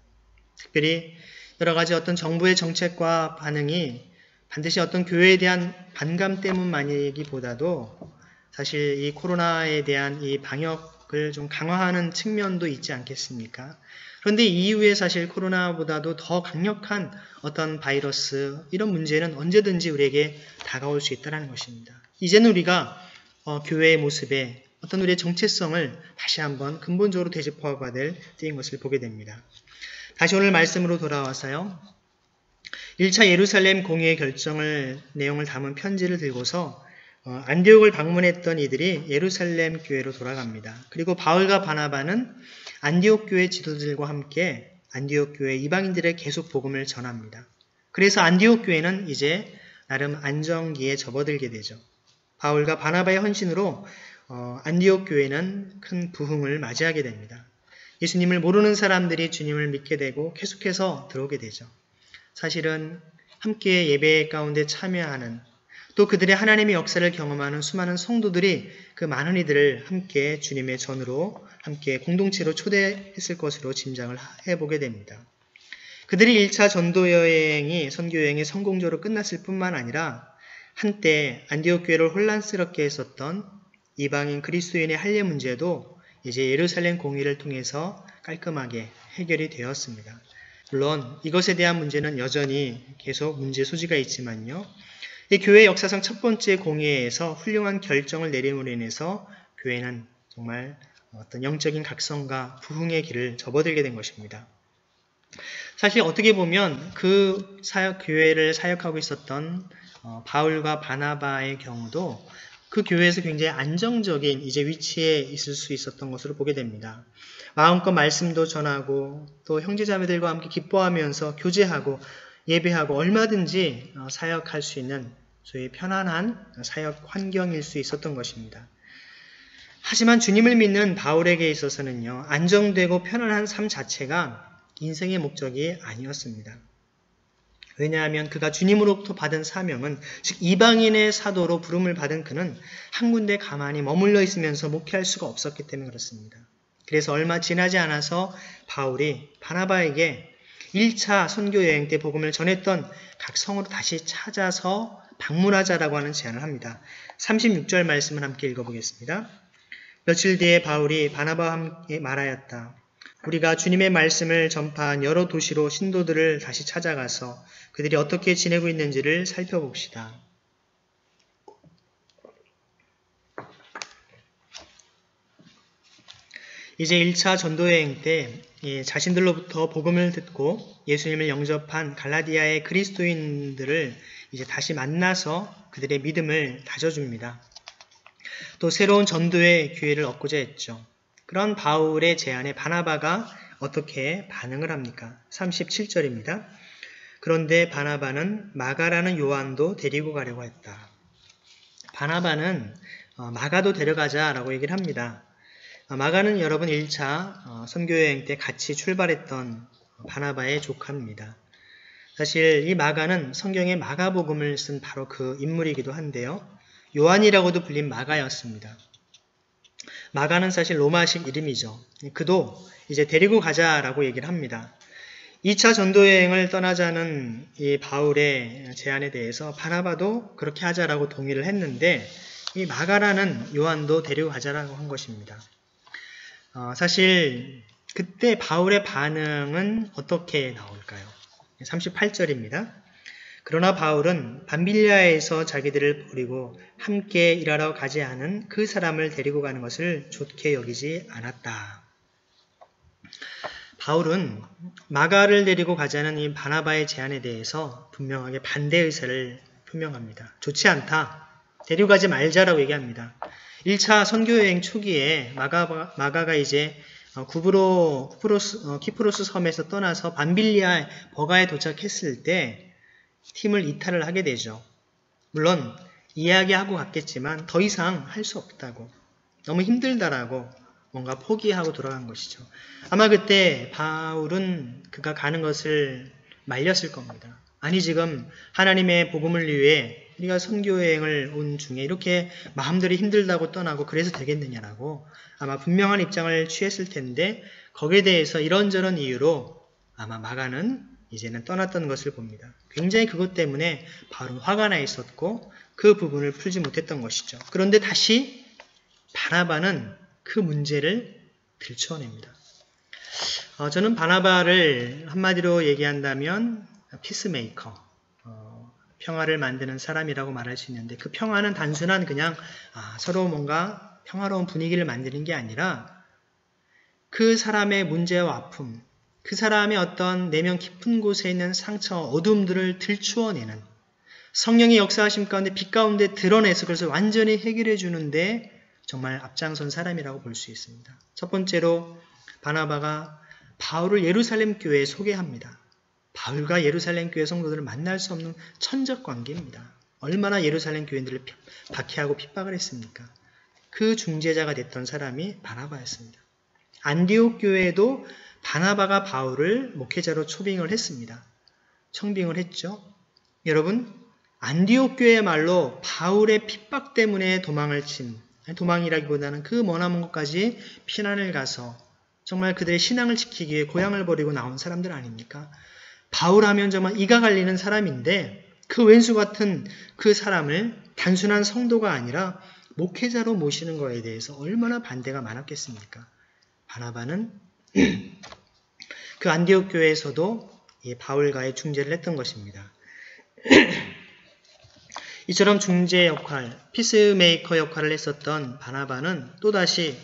특별히 여러 가지 어떤 정부의 정책과 반응이 반드시 어떤 교회에 대한 반감 때문만이기보다도 사실 이 코로나에 대한 이 방역을 좀 강화하는 측면도 있지 않겠습니까? 그런데 이후에 사실 코로나보다도 더 강력한 어떤 바이러스 이런 문제는 언제든지 우리에게 다가올 수 있다는 것입니다. 이제는 우리가 교회의 모습에 어떤 우리의 정체성을 다시 한번 근본적으로 되짚어봐야 될 때인 것을 보게 됩니다. 다시 오늘 말씀으로 돌아와서요. 1차 예루살렘 공의의 내용을 담은 편지를 들고서 안디옥을 방문했던 이들이 예루살렘 교회로 돌아갑니다. 그리고 바울과 바나바는 안디옥 교회 지도자들과 함께 안디옥 교회 이방인들의 계속 복음을 전합니다. 그래서 안디옥 교회는 이제 나름 안정기에 접어들게 되죠. 바울과 바나바의 헌신으로 안디옥 교회는 큰 부흥을 맞이하게 됩니다. 예수님을 모르는 사람들이 주님을 믿게 되고 계속해서 들어오게 되죠. 사실은 함께 예배 가운데 참여하는 또 그들의 하나님의 역사를 경험하는 수많은 성도들이 그 많은 이들을 함께 주님의 전으로 함께 공동체로 초대했을 것으로 짐작을 해보게 됩니다. 그들이 1차 선교여행이 성공적으로 끝났을 뿐만 아니라 한때 안디옥 교회를 혼란스럽게 했었던 이방인 그리스도인의 할례 문제도 이제 예루살렘 공의를 통해서 깔끔하게 해결이 되었습니다. 물론 이것에 대한 문제는 여전히 계속 문제 소지가 있지만요. 이 교회 역사상 첫 번째 공의회에서 훌륭한 결정을 내림으로 인해서 교회는 정말 어떤 영적인 각성과 부흥의 길을 접어들게 된 것입니다. 사실 어떻게 보면 그 교회를 사역하고 있었던 바울과 바나바의 경우도 그 교회에서 굉장히 안정적인 이제 위치에 있을 수 있었던 것으로 보게 됩니다. 마음껏 말씀도 전하고 또 형제자매들과 함께 기뻐하면서 교제하고 예배하고 얼마든지 사역할 수 있는 소위 편안한 사역 환경일 수 있었던 것입니다. 하지만 주님을 믿는 바울에게 있어서는요, 안정되고 편안한 삶 자체가 인생의 목적이 아니었습니다. 왜냐하면 그가 주님으로부터 받은 사명은, 즉 이방인의 사도로 부름을 받은 그는 한 군데 가만히 머물러 있으면서 목회할 수가 없었기 때문에 그렇습니다. 그래서 얼마 지나지 않아서 바울이 바나바에게 1차 선교여행 때 복음을 전했던 각 성으로 다시 찾아서 방문하자라고 하는 제안을 합니다. 36절 말씀을 함께 읽어보겠습니다. 며칠 뒤에 바울이 바나바와 함께 말하였다. 우리가 주님의 말씀을 전파한 여러 도시로 신도들을 다시 찾아가서 그들이 어떻게 지내고 있는지를 살펴봅시다. 이제 1차 전도여행 때 자신들로부터 복음을 듣고 예수님을 영접한 갈라디아의 그리스도인들을 이제 다시 만나서 그들의 믿음을 다져줍니다. 또 새로운 전도의 기회를 얻고자 했죠. 그런 바울의 제안에 바나바가 어떻게 반응을 합니까? 37절입니다. 그런데 바나바는 마가라는 요한도 데리고 가려고 했다. 바나바는 마가도 데려가자라고 얘기를 합니다. 마가는 여러분 1차 선교여행 때 같이 출발했던 바나바의 조카입니다. 사실 이 마가는 성경에 마가복음을 쓴 바로 그 인물이기도 한데요. 요한이라고도 불린 마가였습니다. 마가는 사실 로마식 이름이죠. 그도 이제 데리고 가자라고 얘기를 합니다. 2차 전도여행을 떠나자는 이 바울의 제안에 대해서 바나바도 그렇게 하자라고 동의를 했는데 이 마가라는 요한도 데리고 가자라고 한 것입니다. 사실 그때 바울의 반응은 어떻게 나올까요? 38절입니다. 그러나 바울은 밤빌리아에서 자기들을 버리고 함께 일하러 가지 않은 그 사람을 데리고 가는 것을 좋게 여기지 않았다. 바울은 마가를 데리고 가자는 이 바나바의 제안에 대해서 분명하게 반대 의사를 표명합니다. 좋지 않다. 데리고 가지 말자라고 얘기합니다. 1차 선교여행 초기에 마가가 이제 키프로스 섬에서 떠나서 밤빌리아 버가에 도착했을 때 팀을 이탈을 하게 되죠. 물론 이야기하고 갔겠지만 더 이상 할 수 없다고, 너무 힘들다라고 뭔가 포기하고 돌아간 것이죠. 아마 그때 바울은 그가 가는 것을 말렸을 겁니다. 아니 지금 하나님의 복음을 위해 우리가 선교여행을 온 중에 이렇게 마음들이 힘들다고 떠나고 그래서 되겠느냐라고 아마 분명한 입장을 취했을 텐데 거기에 대해서 이런저런 이유로 아마 마가는 이제는 떠났던 것을 봅니다. 굉장히 그것 때문에 바울은 화가 나 있었고 그 부분을 풀지 못했던 것이죠. 그런데 다시 바나바는 그 문제를 들춰냅니다. 저는 바나바를 한마디로 얘기한다면 피스메이커, 평화를 만드는 사람이라고 말할 수 있는데 그 평화는 단순한 그냥 서로 뭔가 평화로운 분위기를 만드는 게 아니라 그 사람의 문제와 아픔, 그 사람의 어떤 내면 깊은 곳에 있는 상처, 어둠들을 들추어내는 성령의 역사하심 가운데 빛 가운데 드러내서 그것을 완전히 해결해 주는데 정말 앞장선 사람이라고 볼 수 있습니다. 첫 번째로 바나바가 바울을 예루살렘 교회에 소개합니다. 바울과 예루살렘 교회 성도들을 만날 수 없는 천적 관계입니다. 얼마나 예루살렘 교인들을 박해하고 핍박을 했습니까? 그 중재자가 됐던 사람이 바나바였습니다. 안디옥 교회에도 바나바가 바울을 목회자로 초빙을 했습니다. 청빙을 했죠. 여러분, 안디옥 교회야말로 바울의 핍박 때문에 도망이라기보다는 그 머나먼 곳까지 피난을 가서 정말 그들의 신앙을 지키기 위해 고향을 버리고 나온 사람들 아닙니까? 바울하면 정말 이가 갈리는 사람인데 그 왼수 같은 그 사람을 단순한 성도가 아니라 목회자로 모시는 것에 대해서 얼마나 반대가 많았겠습니까? 바나바는 그 안디옥 교회에서도 이 바울과의 중재를 했던 것입니다. 이처럼 중재 역할, 피스메이커 역할을 했었던 바나바는 또다시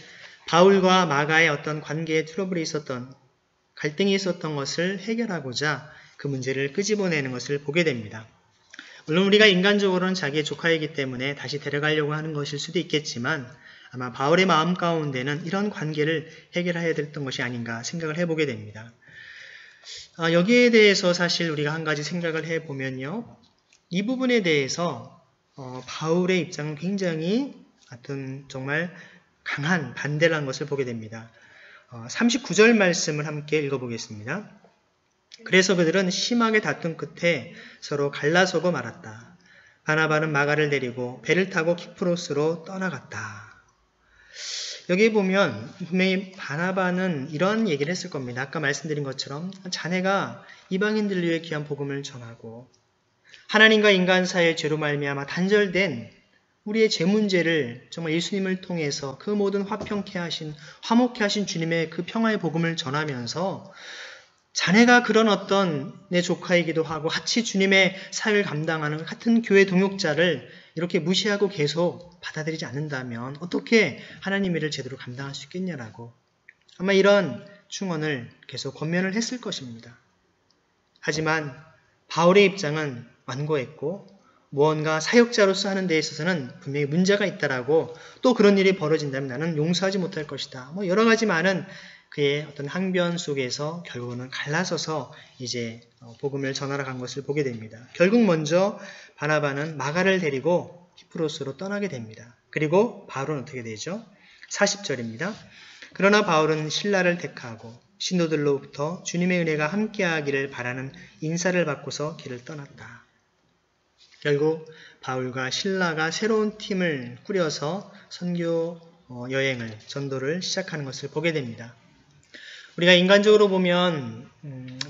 바울과 마가의 어떤 관계에 트러블이 있었던, 갈등이 있었던 것을 해결하고자 그 문제를 끄집어내는 것을 보게 됩니다. 물론 우리가 인간적으로는 자기의 조카이기 때문에 다시 데려가려고 하는 것일 수도 있겠지만 아마 바울의 마음 가운데는 이런 관계를 해결해야 됐던 것이 아닌가 생각을 해보게 됩니다. 여기에 대해서 사실 우리가 한 가지 생각을 해보면요. 이 부분에 대해서 바울의 입장은 굉장히 정말 강한 반대를 한 것을 보게 됩니다. 39절 말씀을 함께 읽어보겠습니다. 그래서 그들은 심하게 다툰 끝에 서로 갈라서고 말았다. 바나바는 마가를 데리고 배를 타고 키프로스로 떠나갔다. 여기 보면 분명히 바나바는 이런 얘기를 했을 겁니다. 아까 말씀드린 것처럼 자네가 이방인들 위해 귀한 복음을 전하고 하나님과 인간 사이의 죄로 말미암아 단절된 우리의 죄 문제를 정말 예수님을 통해서 그 모든 화평케 하신, 화목케 하신 주님의 그 평화의 복음을 전하면서 자네가 그런 어떤 내 조카이기도 하고 같이 주님의 사역을 감당하는 같은 교회 동역자를 이렇게 무시하고 계속 받아들이지 않는다면 어떻게 하나님의 일을 제대로 감당할 수 있겠냐라고 아마 이런 충언을 계속 권면을 했을 것입니다. 하지만 바울의 입장은 완고했고 무언가 사역자로서 하는 데 있어서는 분명히 문제가 있다라고 또 그런 일이 벌어진다면 나는 용서하지 못할 것이다. 여러 가지 많은 그의 어떤 항변 속에서 결국은 갈라서서 이제 복음을 전하러 간 것을 보게 됩니다. 결국 먼저 바나바는 마가를 데리고 키프로스로 떠나게 됩니다. 그리고 바울은 어떻게 되죠? 40절입니다. 그러나 바울은 신라를 택하고 신도들로부터 주님의 은혜가 함께하기를 바라는 인사를 받고서 길을 떠났다. 결국 바울과 신라가 새로운 팀을 꾸려서 선교 여행을, 전도를 시작하는 것을 보게 됩니다. 우리가 인간적으로 보면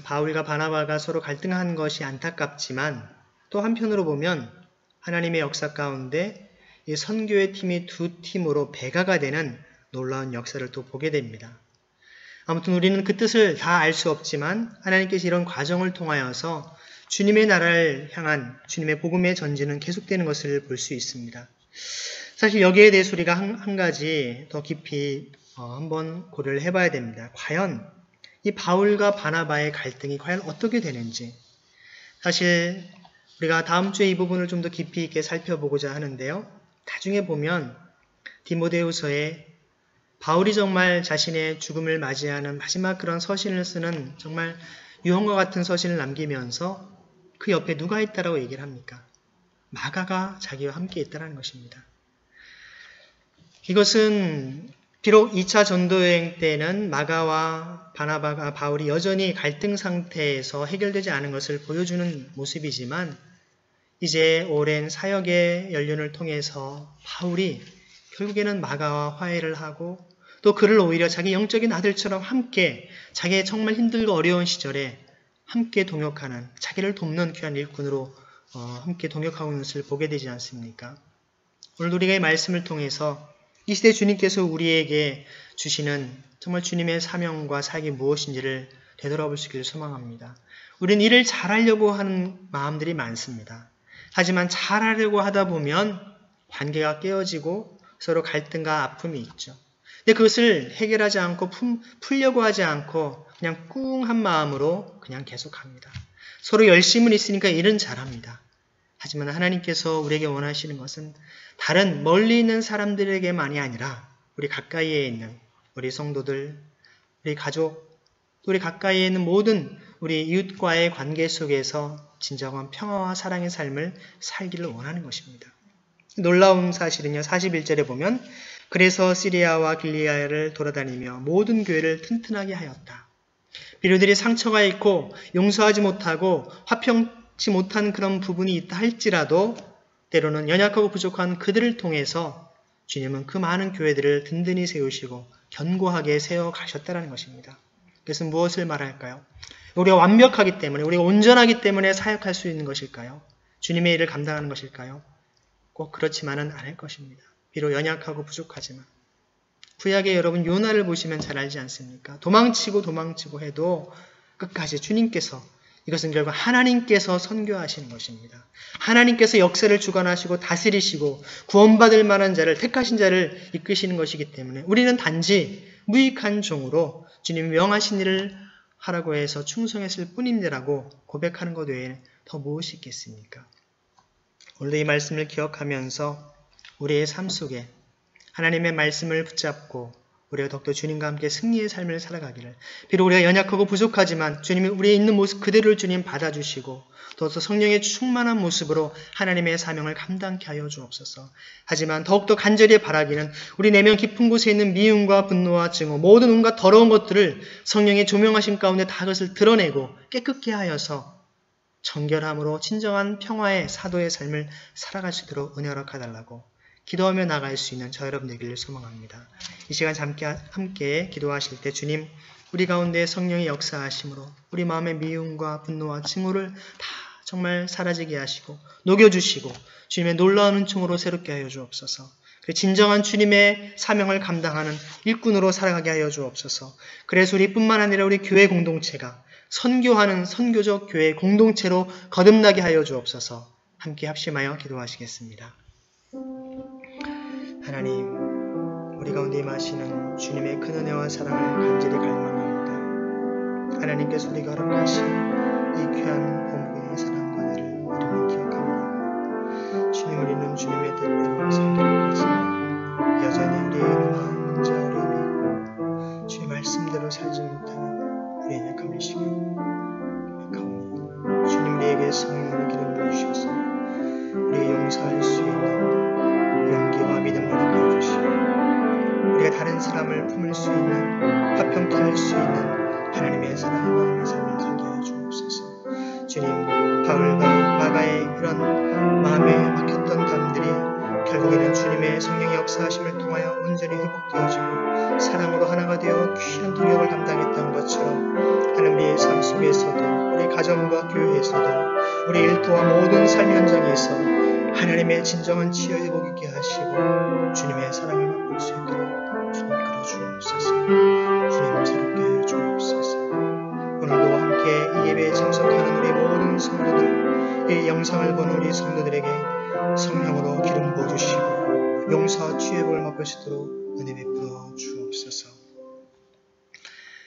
바울과 바나바가 서로 갈등한 것이 안타깝지만 또 한편으로 보면 하나님의 역사 가운데 이 선교의 팀이 두 팀으로 배가가 되는 놀라운 역사를 또 보게 됩니다. 아무튼 우리는 그 뜻을 다 알 수 없지만 하나님께서 이런 과정을 통하여서 주님의 나라를 향한 주님의 복음의 전진은 계속되는 것을 볼 수 있습니다. 사실 여기에 대해서 우리가 한 가지 더 깊이 한번 고려를 해봐야 됩니다. 과연 이 바울과 바나바의 갈등이 과연 어떻게 되는지 사실 우리가 다음 주에 이 부분을 좀 더 깊이 있게 살펴보고자 하는데요. 나중에 보면 디모데후서에 바울이 정말 자신의 죽음을 맞이하는 마지막 그런 서신을 쓰는 정말 유언과 같은 서신을 남기면서 그 옆에 누가 있다라고 얘기를 합니까? 마가가 자기와 함께 있다는 것입니다. 이것은 비록 2차 전도여행 때는 마가와 바나바가 바울이 여전히 갈등 상태에서 해결되지 않은 것을 보여주는 모습이지만 이제 오랜 사역의 연륜을 통해서 바울이 결국에는 마가와 화해를 하고 또 그를 오히려 자기 영적인 아들처럼 함께 자기의 정말 힘들고 어려운 시절에 함께 동역하는 자기를 돕는 귀한 일꾼으로 함께 동역하고 있는 것을 보게 되지 않습니까? 오늘 우리가 이 말씀을 통해서 이 시대 주님께서 우리에게 주시는 정말 주님의 사명과 사역이 무엇인지를 되돌아볼 수 있기를 소망합니다. 우리는 일을 잘하려고 하는 마음들이 많습니다. 하지만 잘하려고 하다 보면 관계가 깨어지고 서로 갈등과 아픔이 있죠. 근데 그것을 해결하지 않고 풀려고 하지 않고 그냥 꿍한 마음으로 그냥 계속합니다. 서로 열심은 있으니까 일은 잘합니다. 하지만 하나님께서 우리에게 원하시는 것은 다른 멀리 있는 사람들에게만이 아니라 우리 가까이에 있는 우리 성도들, 우리 가족, 우리 가까이에 있는 모든 우리 이웃과의 관계 속에서 진정한 평화와 사랑의 삶을 살기를 원하는 것입니다. 놀라운 사실은요, 41절에 보면 그래서 시리아와 길리아를 돌아다니며 모든 교회를 튼튼하게 하였다. 비료들이 상처가 있고 용서하지 못하고 화평치 못한 그런 부분이 있다 할지라도 때로는 연약하고 부족한 그들을 통해서 주님은 그 많은 교회들을 든든히 세우시고 견고하게 세워가셨다는 것입니다. 그래서 무엇을 말할까요? 우리가 완벽하기 때문에, 우리가 온전하기 때문에 사역할 수 있는 것일까요? 주님의 일을 감당하는 것일까요? 꼭 그렇지만은 않을 것입니다. 비록 연약하고 부족하지만. 구약의 여러분 요나를 보시면 잘 알지 않습니까? 도망치고 해도 끝까지 주님께서, 이것은 결국 하나님께서 선교하시는 것입니다. 하나님께서 역사를 주관하시고 다스리시고 구원받을 만한 자를, 택하신 자를 이끄시는 것이기 때문에 우리는 단지 무익한 종으로 주님이 명하신 일을 하라고 해서 충성했을 뿐임니라고 고백하는 것 외에는 더 무엇이 있겠습니까? 오늘도 이 말씀을 기억하면서 우리의 삶 속에 하나님의 말씀을 붙잡고 우리가 더욱더 주님과 함께 승리의 삶을 살아가기를, 비록 우리가 연약하고 부족하지만 주님이 우리의 있는 모습 그대로를 주님 받아주시고 더욱더 성령의 충만한 모습으로 하나님의 사명을 감당케 하여 주옵소서. 하지만 더욱더 간절히 바라기는 우리 내면 깊은 곳에 있는 미움과 분노와 증오, 모든 온갖 더러운 것들을 성령의 조명하심 가운데 다 그것을 드러내고 깨끗게 하여서 정결함으로 진정한 평화의 사도의 삶을 살아갈 수 있도록 은혜 허락하달라고 기도하며 나갈 수 있는 저 여러분 되기를 소망합니다. 이 시간 함께 기도하실 때 주님, 우리 가운데 성령의 역사하심으로 우리 마음의 미움과 분노와 증오를 다 정말 사라지게 하시고 녹여주시고 주님의 놀라운 은총으로 새롭게 하여 주옵소서. 진정한 주님의 사명을 감당하는 일꾼으로 살아가게 하여 주옵소서. 그래서 우리뿐만 아니라 우리 교회 공동체가 선교하는 선교적 교회 공동체로 거듭나게 하여 주옵소서. 함께 합심하여 기도하시겠습니다. 하나님, 우리 가운데 임하시는 주님의 큰 은혜와 사랑을 간절히 갈망합니다. 하나님께서 우리가 허락하신 이 귀한 본부의 사랑과 은혜를 이름을 기억합니다. 주님, 우리는 주님의 뜻대로 살기를 원하지만 여전히 우리의 문제 어려움이 있고 주의 말씀대로 살지 못하는 우리의 약함이시며 고백합니다. 주님, 우리에게 성령으로 기름 부으셔서 우리의 용서할 수 있는 용기와 믿음을 허락해 주시고 우리가 다른 사람을 품을 수 있는, 화평케 할 수 있는 하나님의 사랑의 마음의 삶을 살게 하여 주옵소서. 주님, 바울과 마가의 그런 마음에 막혔던 담들이 결국에는 주님의 성령의 역사하심을 통하여 온전히 회복되어지고 사랑으로 하나가 되어 귀한 도력을 감당했던 것처럼 하나님, 우리의 삶 속에서도 우리 가정과 교회에서도 우리 일터와 모든 삶 현장에서 하나님의 진정한 치유 회복 있게 하시고 주님의 사랑을 맛볼 수 있도록 주님 이끌어 주옵소서. 주님 새롭게 하여 주옵소서. 오늘도 함께 이 예배에 참석하는 우리 모든 성도들, 이 영상을 보는 우리 성도들에게 성령으로 기름 부어주시고 용서와 치유 회복을 맛볼 수 있도록 은혜 베풀어 주옵소서.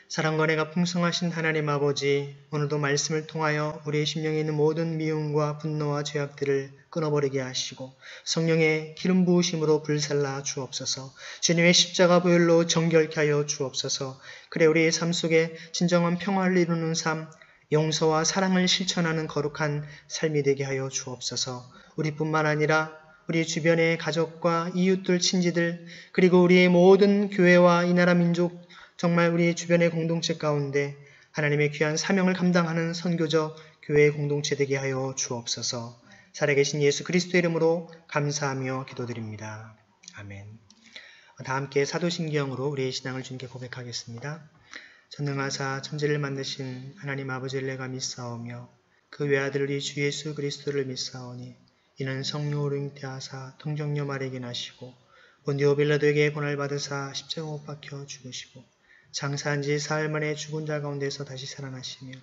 사랑과 은혜가 풍성하신 하나님 아버지, 오늘도 말씀을 통하여 우리의 심령에 있는 모든 미움과 분노와 죄악들을 끊어버리게 하시고 성령의 기름 부으심으로 불살라 주옵소서. 주님의 십자가 보혈로 정결케 하여 주옵소서. 그래 우리의 삶 속에 진정한 평화를 이루는 삶, 용서와 사랑을 실천하는 거룩한 삶이 되게 하여 주옵소서. 우리뿐만 아니라 우리 주변의 가족과 이웃들, 친지들, 그리고 우리의 모든 교회와 이 나라 민족, 정말 우리 주변의 공동체 가운데 하나님의 귀한 사명을 감당하는 선교적 교회의 공동체 되게 하여 주옵소서. 살아계신 예수 그리스도의 이름으로 감사하며 기도드립니다. 아멘. 다 함께 사도신경으로 우리의 신앙을 주님께 고백하겠습니다. 전능하사 천지를 만드신 하나님 아버지를 내가 믿사오며 그 외아들 우리 주 예수 그리스도를 믿사오니 이는 성령으로 잉태하사 동정녀 마리아에게 나시고 본디오 빌라도에게 고난을 받으사 십자가 못 박혀 죽으시고 장사한 지 사흘 만에 죽은 자 가운데서 다시 살아나시며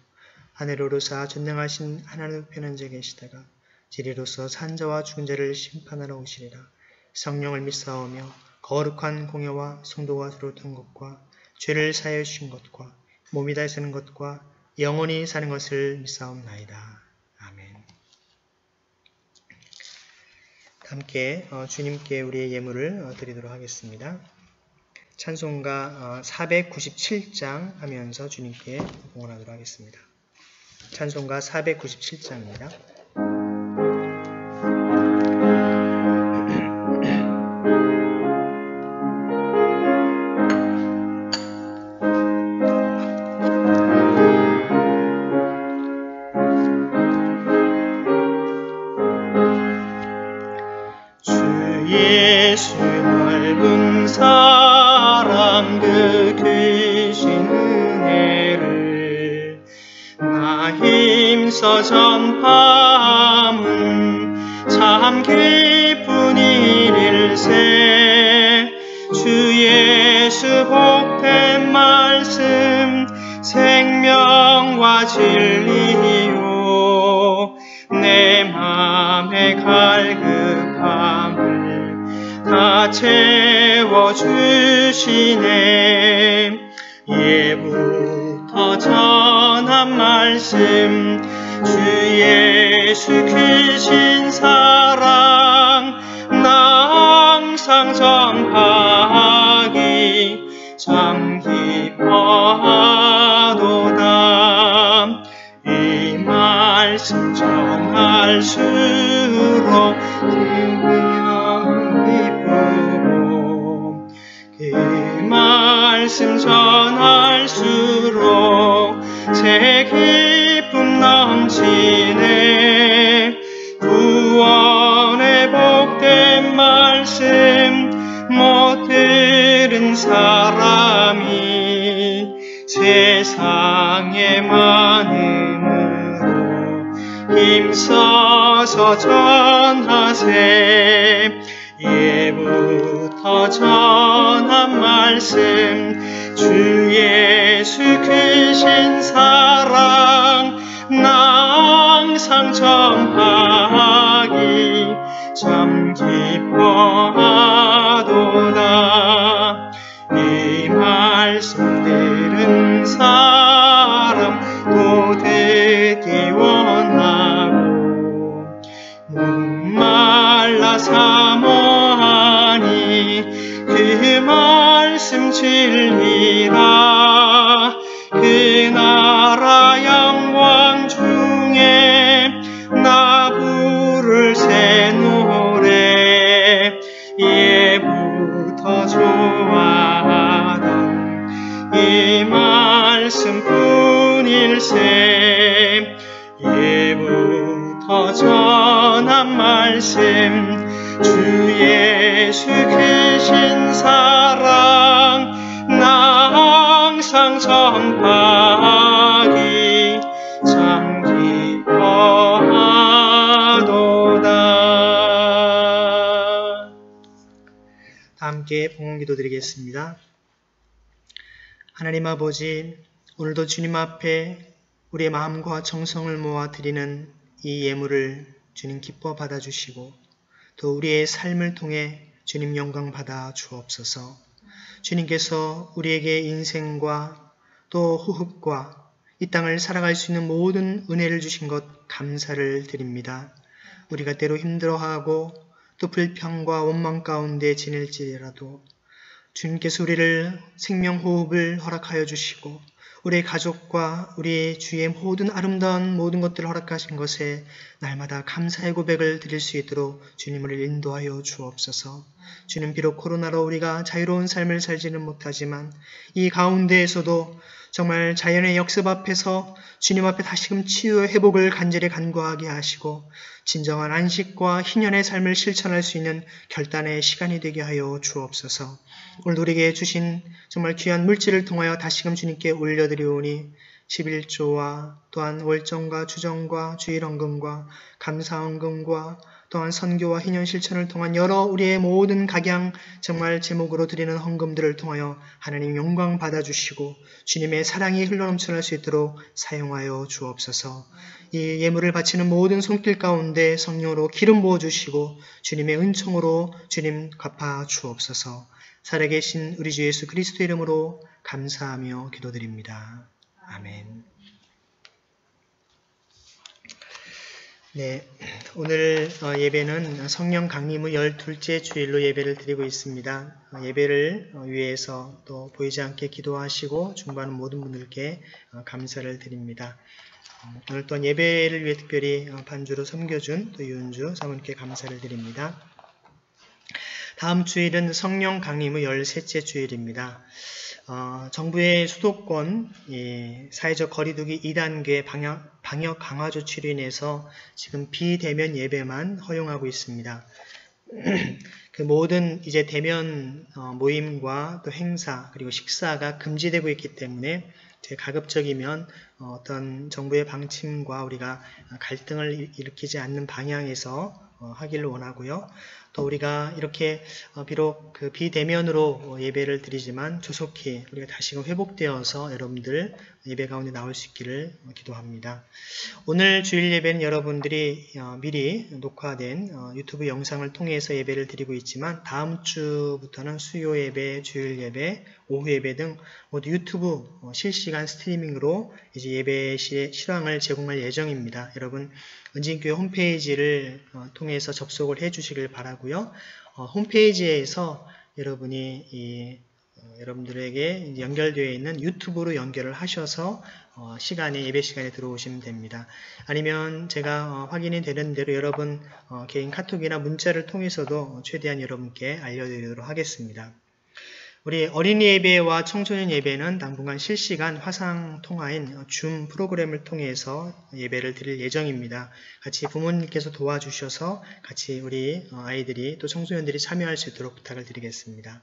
하늘에 오르사 전능하신 하나님 우편한 자 계시다가 지리로서 산 자와 죽은 자를 심판하러 오시리라. 성령을 믿사오며 거룩한 공예와 성도가 들어오던 것과 죄를 사하여 주신 것과 몸이 다시 사는 것과 영원히 사는 것을 믿사옵나이다. 아멘. 함께 주님께 우리의 예물을 드리도록 하겠습니다. 찬송가 497장 하면서 주님께 봉헌하도록 하겠습니다. 찬송가 497장입니다. 예수 넓은 사랑 그 크신 은혜를 나 힘써 전파함은 참 기쁜 일일세. 주 예수 복된 말씀 생명과 진리요 내 맘의 갈급함을 다 채워주시네. 예부터 전한 말씀 주 예수 크신 사랑 나 항상 전파하기 참 기뻐하도다. 이 말씀 전할수록 그 말씀 전할수록 제 기쁨 넘치네. 구원의 복된 말씀 못 들은 사람이 세상에 많음으로 힘써서 전하세. 예부터 전한 말씀 주 예수 크신 사랑 나 항상 전하기 참 기뻐하도다. 이 말씀 들은 사람 또 듣기 원하고 목말라 사모하니 그 말씀 진리라. 그 나라 영광 중에 나 부를 새 노래 예부터 좋아하던 이 말씀뿐일세. 예부터 전한 말씀 주 예수 크신 사랑 나 항상 전파하기 참 기뻐하도다. 함께 봉헌 기도드리겠습니다. 하나님 아버지, 오늘도 주님 앞에 우리의 마음과 정성을 모아 드리는 이 예물을 주님 기뻐 받아주시고 또 우리의 삶을 통해 주님 영광 받아 주옵소서. 주님께서 우리에게 인생과 또 호흡과 이 땅을 살아갈 수 있는 모든 은혜를 주신 것 감사를 드립니다. 우리가 때로 힘들어하고 또 불평과 원망 가운데 지낼지라도 주님께서 우리를 생명호흡을 허락하여 주시고 우리의 가족과 우리의 주위의 모든 아름다운 모든 것들을 허락하신 것에 날마다 감사의 고백을 드릴 수 있도록 주님을 인도하여 주옵소서. 주님, 비록 코로나로 우리가 자유로운 삶을 살지는 못하지만 이 가운데에서도 정말 자연의 역습 앞에서 주님 앞에 다시금 치유의 회복을 간절히 간구하게 하시고 진정한 안식과 희년의 삶을 실천할 수 있는 결단의 시간이 되게 하여 주옵소서. 오늘 우리에게 주신 정말 귀한 물질을 통하여 다시금 주님께 올려드리오니 11조와 또한 월정과 주정과 주일헌금과 감사헌금과 또한 선교와 희년 실천을 통한 여러 우리의 모든 각양 정말 제목으로 드리는 헌금들을 통하여 하나님 영광 받아주시고 주님의 사랑이 흘러넘쳐날 수 있도록 사용하여 주옵소서. 이 예물을 바치는 모든 손길 가운데 성령으로 기름 부어주시고 주님의 은총으로 주님 갚아 주옵소서. 살아계신 우리 주 예수 그리스도 이름으로 감사하며 기도드립니다. 아멘. 네, 오늘 예배는 성령 강림 후 12째 주일로 예배를 드리고 있습니다. 예배를 위해서 또 보이지 않게 기도하시고 중보하는 모든 분들께 감사를 드립니다. 오늘 또한 예배를 위해 특별히 반주로 섬겨준 또 유은주 사모님께 감사를 드립니다. 다음 주일은 성령 강림 후 13째 주일입니다. 정부의 수도권 사회적 거리두기 2단계 방역 강화 조치로 인해서 지금 비대면 예배만 허용하고 있습니다. 그 모든 이제 대면 모임과 또 행사 그리고 식사가 금지되고 있기 때문에 가급적이면 어떤 정부의 방침과 우리가 갈등을 일으키지 않는 방향에서 하기를 원하고요. 또 우리가 이렇게 비록 그 비대면으로 예배를 드리지만 조속히 우리가 다시금 회복되어서 여러분들 예배 가운데 나올 수 있기를 기도합니다. 오늘 주일 예배는 여러분들이 미리 녹화된 유튜브 영상을 통해서 예배를 드리고 있지만 다음 주부터는 수요 예배, 주일 예배, 오후 예배 등 모두 유튜브 실시간 스트리밍으로 이제 예배 실황을 제공할 예정입니다. 여러분 은진교회 홈페이지를 통해서 접속을 해 주시길 바라고요. 홈페이지에서 여러분이 여러분들에게 연결되어 있는 유튜브로 연결을 하셔서 예배 시간에 들어오시면 됩니다. 아니면 제가 확인이 되는 대로 여러분 개인 카톡이나 문자를 통해서도 최대한 여러분께 알려드리도록 하겠습니다. 우리 어린이 예배와 청소년 예배는 당분간 실시간 화상 통화인 줌 프로그램을 통해서 예배를 드릴 예정입니다. 같이 부모님께서 도와주셔서 같이 우리 아이들이 또 청소년들이 참여할 수 있도록 부탁을 드리겠습니다.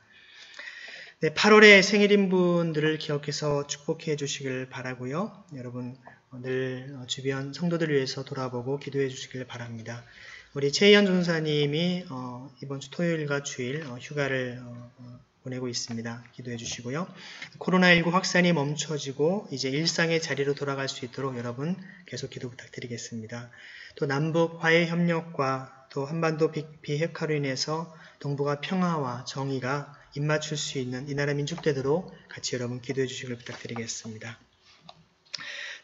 네, 8월에 생일인 분들을 기억해서 축복해 주시길 바라고요. 여러분 늘 주변 성도들 위해서 돌아보고 기도해 주시길 바랍니다. 우리 최희연 전사님이 이번 주 토요일과 주일 휴가를 보내고 있습니다. 기도해 주시고요. 코로나19 확산이 멈춰지고 이제 일상의 자리로 돌아갈 수 있도록 여러분 계속 기도 부탁드리겠습니다. 또 남북 화해 협력과 또 한반도 비핵화로 인해서 동북아 평화와 정의가 입맞출 수 있는 이 나라 민족 되도록 같이 여러분 기도해 주시길 부탁드리겠습니다.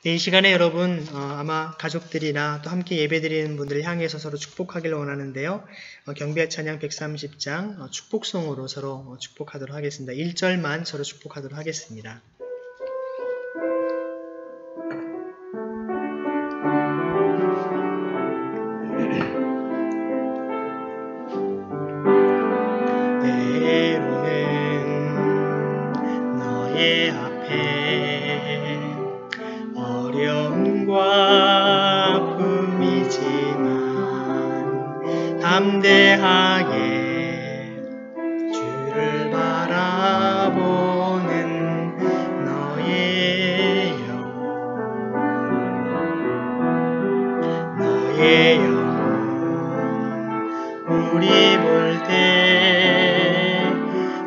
네, 이 시간에 여러분 아마 가족들이나 또 함께 예배드리는 분들을 향해서 서로 축복하기를 원하는데요. 경배 찬양 130장 축복송으로 서로 축복하도록 하겠습니다. 1절만 서로 축복하도록 하겠습니다. 때로는 너의 앞에 어려움과 아픔이지만 담대하게 주를 바라보는 너의 영혼 우리 볼 때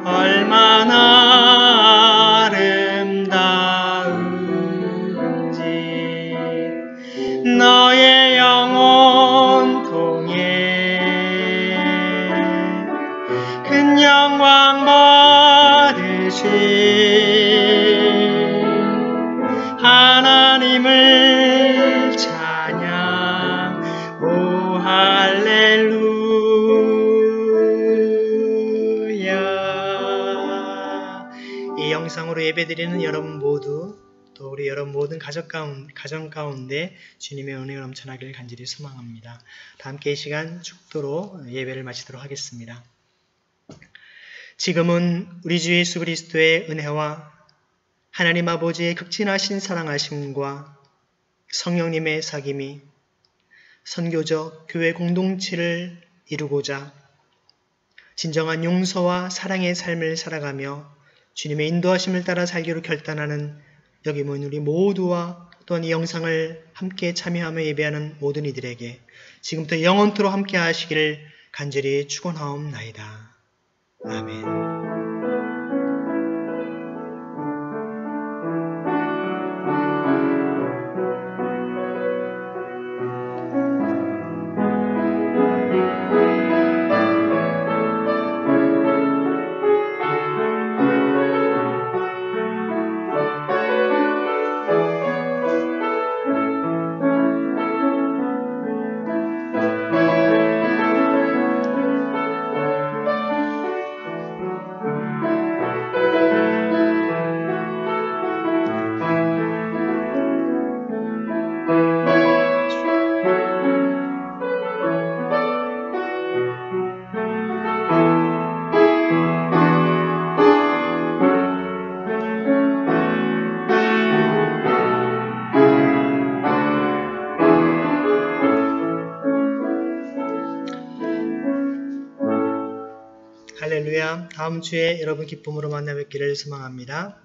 얼마나 아름다운지 너의 영혼 통해 큰 영광 받으신 하나님을 찬양 오 할렐루야. 이 영상으로 예배드리는 여러분 모두 또 우리 여러분 모든 가정 가운데 주님의 은혜가 넘쳐나기를 간절히 소망합니다. 다 함께 이 시간 축도로 예배를 마치도록 하겠습니다. 지금은 우리 주 예수 그리스도의 은혜와 하나님 아버지의 극진하신 사랑하심과 성령님의 사귐이 선교적 교회 공동체를 이루고자 진정한 용서와 사랑의 삶을 살아가며 주님의 인도하심을 따라 살기로 결단하는 여기 모인 우리 모두와 또한 이 영상을 함께 참여하며 예배하는 모든 이들에게 지금부터 영원토록 함께 하시기를 간절히 축원하옵나이다. 아멘. 할렐루야. 다음 주에 여러분 기쁨으로 만나 뵙기를 소망합니다.